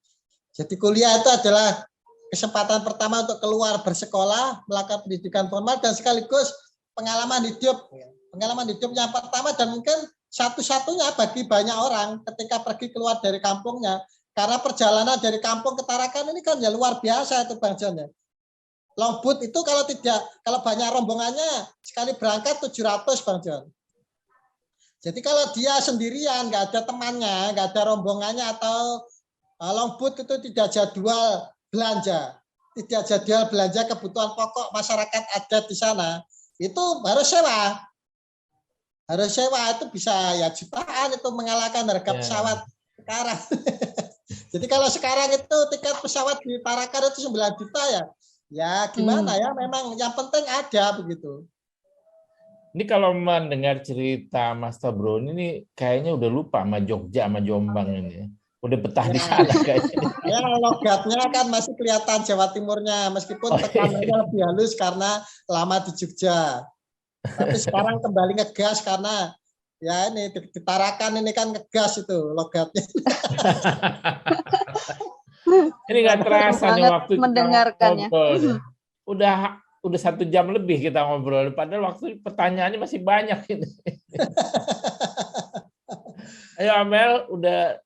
Jadi kuliah itu adalah kesempatan pertama untuk keluar bersekolah, melakukan pendidikan formal dan sekaligus pengalaman hidup. Pengalaman hidup yang pertama dan mungkin satu-satunya bagi banyak orang ketika pergi keluar dari kampungnya. Karena perjalanan dari kampung ke Tarakan ini kan ya luar biasa itu Bang John ya. Longboat itu kalau banyak rombongannya sekali berangkat 700 Bang John. Jadi kalau dia sendirian, nggak ada temannya, nggak ada rombongannya atau longboat itu tidak jadwal belanja, kebutuhan pokok masyarakat adat di sana, itu harus sewa. Itu bisa ya jutaan itu mengalahkan harga pesawat sekarang. Jadi kalau sekarang itu tiket pesawat di Tarakan itu 9 juta ya. Ya gimana ya, memang yang penting ada begitu. Ini kalau mendengar cerita Mas Tabroni ini kayaknya udah lupa sama Jogja sama Jombang ini. Udah betah di sana kayaknya. Ya logatnya kan masih kelihatan Jawa Timurnya, meskipun tekanannya lebih halus karena lama di Jogja. Tapi sekarang kembali ngegas karena ya ini di Tarakan ini kan ngegas itu logatnya. Ini nggak terasa nih waktu kita mendengarkannya. ngobrol. Udah 1 jam lebih kita ngobrol, padahal waktu pertanyaannya masih banyak ini. Ayo Amel, udah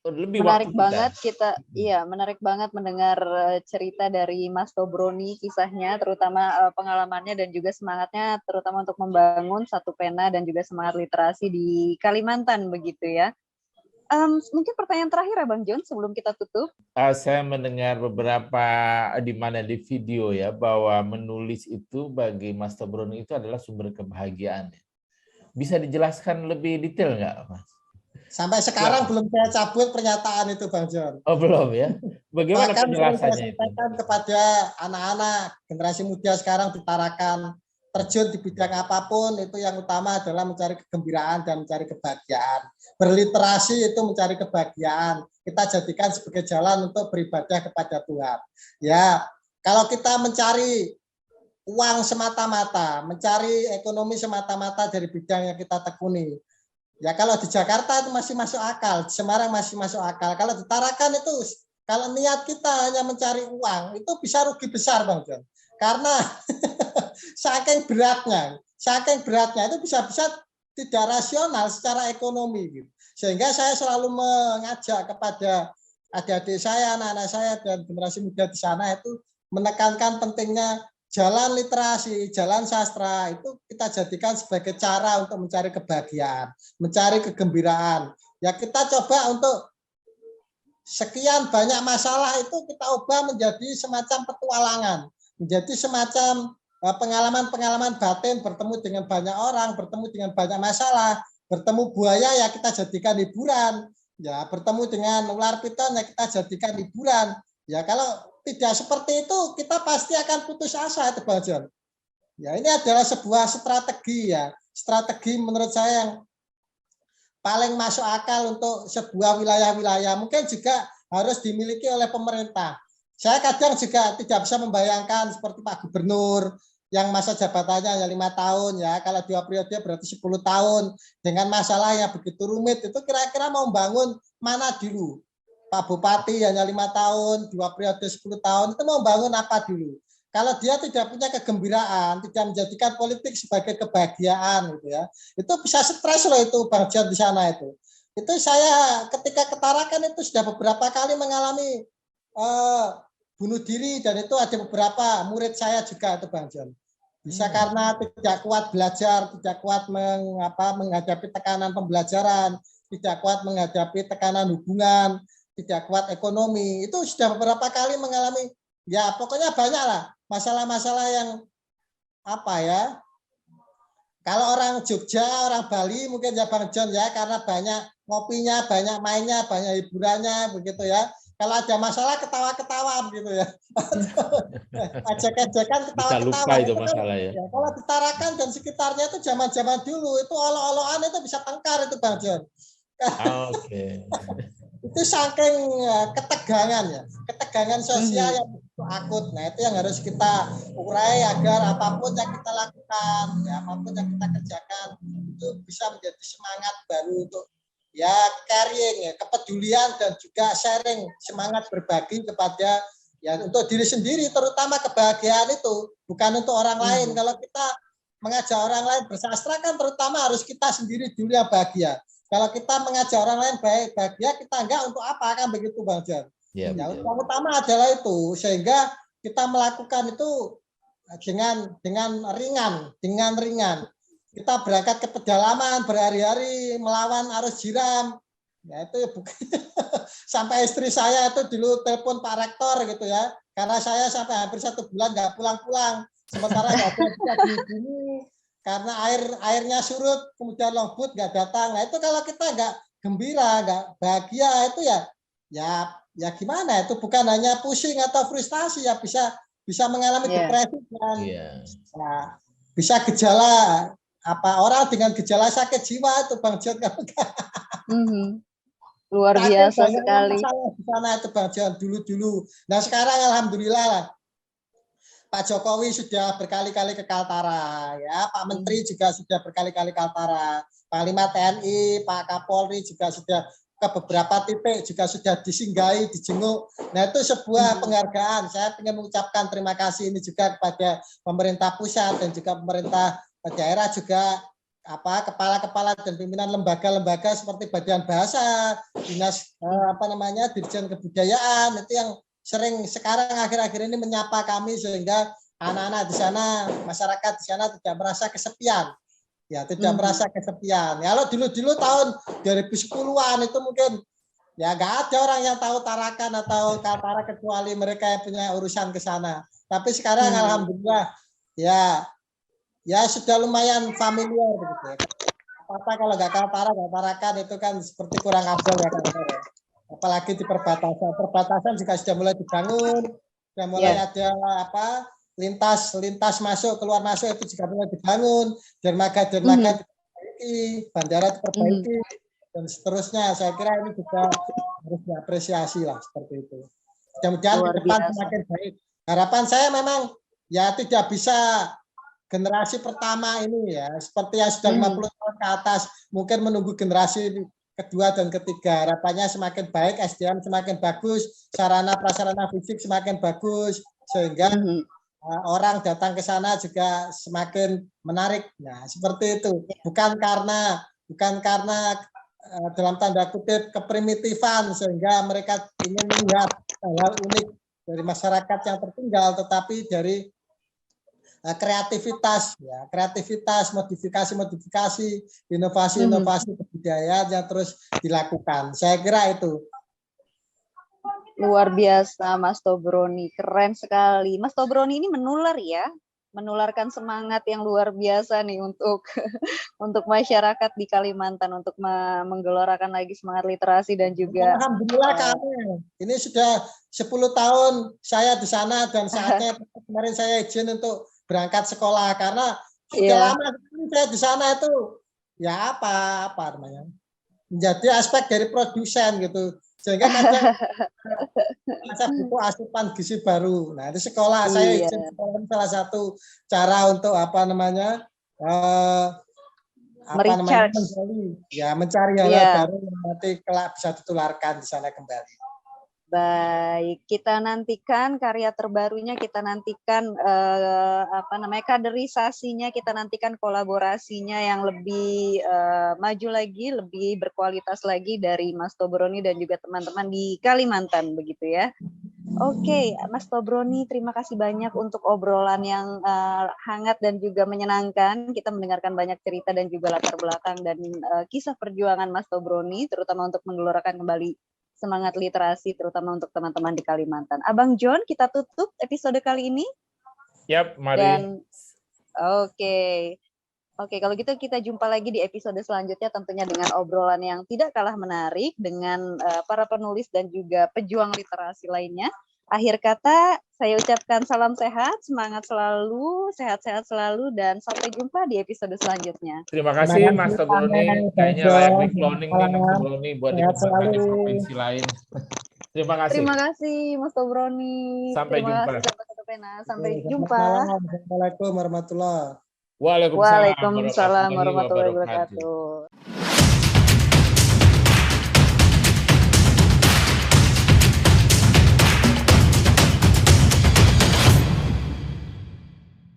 lebih Menarik waktu banget kita, menarik banget mendengar cerita dari Mas Tobroni, kisahnya, terutama pengalamannya dan juga semangatnya, terutama untuk membangun Satu Pena dan juga semangat literasi di Kalimantan begitu ya. Mungkin pertanyaan terakhir ya Bang John sebelum kita tutup. Saya mendengar beberapa di mana di video ya bahwa menulis itu bagi Mas Tobroni itu adalah sumber kebahagiaan. Bisa dijelaskan lebih detail nggak, Mas? Sampai sekarang belum saya cabut pernyataan itu, Bang John. Oh belum ya? Bagaimana Bahkan penjelasannya saya itu? sampaikan kepada anak-anak generasi muda sekarang di Tarakan, terjun di bidang apapun itu yang utama adalah mencari kegembiraan dan mencari kebahagiaan. Berliterasi itu mencari kebahagiaan. Kita jadikan sebagai jalan untuk beribadah kepada Tuhan. Ya, kalau kita mencari uang semata-mata, mencari ekonomi semata-mata dari bidang yang kita tekuni, ya kalau di Jakarta itu masih masuk akal, di Semarang masih masuk akal. Kalau di Tarakan itu, kalau niat kita hanya mencari uang, itu bisa rugi besar, Bang John. Karena saking beratnya itu bisa-bisa tidak rasional secara ekonomi. Gitu. Sehingga saya selalu mengajak kepada adik-adik saya, anak-anak saya, dan generasi muda di sana itu menekankan pentingnya jalan literasi, jalan sastra itu kita jadikan sebagai cara untuk mencari kebahagiaan, mencari kegembiraan. Ya kita coba untuk sekian banyak masalah itu kita ubah menjadi semacam petualangan, menjadi semacam pengalaman-pengalaman batin, bertemu dengan banyak orang, bertemu dengan banyak masalah, bertemu buaya ya kita jadikan hiburan, ya bertemu dengan ular piton ya kita jadikan hiburan. Ya kalau tidak seperti itu kita pasti akan putus asa itu Bang John. Ya ini adalah sebuah strategi ya, strategi menurut saya yang paling masuk akal untuk sebuah wilayah-wilayah. Mungkin juga harus dimiliki oleh pemerintah. Saya kadang juga tidak bisa membayangkan seperti Pak Gubernur yang masa jabatannya hanya 5 tahun ya, kalau 2 periode berarti 10 tahun dengan masalah yang begitu rumit itu kira-kira mau bangun mana dulu? Pak Bupati hanya 5 tahun, 2 periode 10 tahun, itu mau bangun apa dulu? Kalau dia tidak punya kegembiraan, tidak menjadikan politik sebagai kebahagiaan, gitu ya, itu bisa stres loh itu Bang John di sana itu. Itu saya ketika ke Tarakan itu sudah beberapa kali mengalami bunuh diri dan itu ada beberapa murid saya juga itu Bang John. Bisa karena tidak kuat belajar, tidak kuat menghadapi tekanan pembelajaran, tidak kuat menghadapi tekanan hubungan, tidak kuat ekonomi, itu sudah beberapa kali mengalami, ya pokoknya banyak lah masalah-masalah yang kalau orang Jogja, orang Bali mungkin ya Bang John ya, karena banyak ngopinya, banyak mainnya, banyak hiburannya begitu ya. Kalau ada masalah ketawa-ketawa begitu ya. Ajak-ajakan ketawa-ketawa. Bisa lupa itu masalah ya. Kalau di Tarakan dan sekitarnya itu zaman-zaman dulu itu olo-oloan itu bisa tengkar itu Bang John. Oke. Itu saking ketegangan sosial yang akut. Nah itu yang harus kita urai agar apapun yang kita lakukan, ya, apapun yang kita kerjakan itu bisa menjadi semangat baru untuk ya carrying, ya, kepedulian dan juga sharing, semangat berbagi kepada ya untuk diri sendiri, terutama kebahagiaan itu bukan untuk orang lain. Kalau kita mengajak orang lain bersastra kan terutama harus kita sendiri dulu yang bahagia. Kalau kita mengajak orang lain bahagia, kita enggak untuk apa kan begitu Bang John. Ya, yang utama adalah itu sehingga kita melakukan itu dengan ringan. Kita berangkat ke pedalaman berhari-hari melawan arus jiram. Ya itu sampai istri saya itu dulu telepon Pak Rektor gitu ya. Karena saya sampai hampir 1 bulan nggak pulang-pulang. Sementara nggak bisa dihubungi karena airnya surut, kemudian longboat nggak datang. Nah itu kalau kita nggak gembira, nggak bahagia itu ya ya gimana, itu bukan hanya pusing atau frustasi, ya bisa mengalami depresi dan bisa gejala orang dengan gejala sakit jiwa itu Bang John. Luar biasa sekali. Masalah di sana itu Bang John dulu. Nah sekarang alhamdulillah lah, Pak Jokowi sudah berkali-kali ke Kaltara, ya Pak Menteri juga sudah berkali-kali ke Kaltara, Panglima TNI, Pak Kapolri juga sudah ke beberapa titik, juga sudah disinggahi, dijenguk. Nah itu sebuah penghargaan. Saya ingin mengucapkan terima kasih ini juga kepada pemerintah pusat dan juga pemerintah daerah, juga kepala-kepala dan pimpinan lembaga-lembaga seperti Badan Bahasa, Dinas Dirjen Kebudayaan, itu yang sering sekarang akhir-akhir ini menyapa kami sehingga anak-anak di sana, masyarakat di sana tidak merasa kesepian. Ya, tidak merasa kesepian. Ya, kalau dulu tahun 2010-an itu mungkin ya nggak ada orang yang tahu Tarakan atau Kaltara kecuali mereka yang punya urusan ke sana. Tapi sekarang alhamdulillah ya sudah lumayan familiar begitu ya. Apa kalau nggak Tarakan itu kan seperti kurang afdol ya Kaltara. Apalagi di perbatasan juga sudah mulai dibangun, sudah mulai ada lintas masuk keluar masuk itu juga mulai dibangun, dermaga diperbaiki, bandara diperbaiki dan seterusnya. Saya kira ini juga harus diapresiasi lah seperti itu. Mudah-mudahan ke depan semakin baik. Harapan saya memang ya tidak bisa generasi pertama ini ya seperti yang sudah 50 tahun ke atas, mungkin menunggu generasi kedua dan ketiga. Harapannya semakin baik, SDM semakin bagus, sarana prasarana fisik semakin bagus, sehingga orang datang ke sana juga semakin menarik. Nah, seperti itu. Bukan karena dalam tanda kutip keprimitifan sehingga mereka ingin melihat hal-hal unik dari masyarakat yang tertinggal, tetapi dari kreativitas, modifikasi, inovasi kebudayaan yang terus dilakukan. Saya kira itu. Luar biasa Mas Tobroni, keren sekali. Mas Tobroni ini menularkan semangat yang luar biasa nih untuk masyarakat di Kalimantan untuk menggelorakan lagi semangat literasi dan juga. Alhamdulillah kami. Ini sudah 10 tahun saya di sana dan saatnya kemarin saya izin untuk berangkat sekolah karena sudah lama saya di sana itu ya apa namanya menjadi aspek dari produsen gitu sehingga kadang saya butuh asupan gizi baru. Nah itu sekolah saya izin sekolah salah satu cara untuk mencari hal baru yang nanti kelak bisa ditularkan di sana kembali. Baik, kita nantikan karya terbarunya, kita nantikan kaderisasinya, kita nantikan kolaborasinya yang lebih maju lagi, lebih berkualitas lagi dari Mas Tobroni dan juga teman-teman di Kalimantan begitu ya. Oke, Mas Tobroni, terima kasih banyak untuk obrolan yang hangat dan juga menyenangkan. Kita mendengarkan banyak cerita dan juga latar belakang dan kisah perjuangan Mas Tobroni, terutama untuk menggelorakan kembali semangat literasi, terutama untuk teman-teman di Kalimantan. Abang John, kita tutup episode kali ini. Yap, mari. Oke, kalau gitu kita jumpa lagi di episode selanjutnya tentunya dengan obrolan yang tidak kalah menarik dengan para penulis dan juga pejuang literasi lainnya. Akhir kata, saya ucapkan salam sehat, semangat selalu, sehat-sehat selalu, dan sampai jumpa di episode selanjutnya. Terima kasih Mas Tobroni, kayaknya layak di cloning nih Mas Tobroni buat dikembangkan di provinsi lain. Terima kasih. Terima kasih Mas Tobroni. Sampai jumpa. Sampai jumpa. Assalamualaikum warahmatullahi wabarakatuh. Waalaikumsalam warahmatullahi wabarakatuh.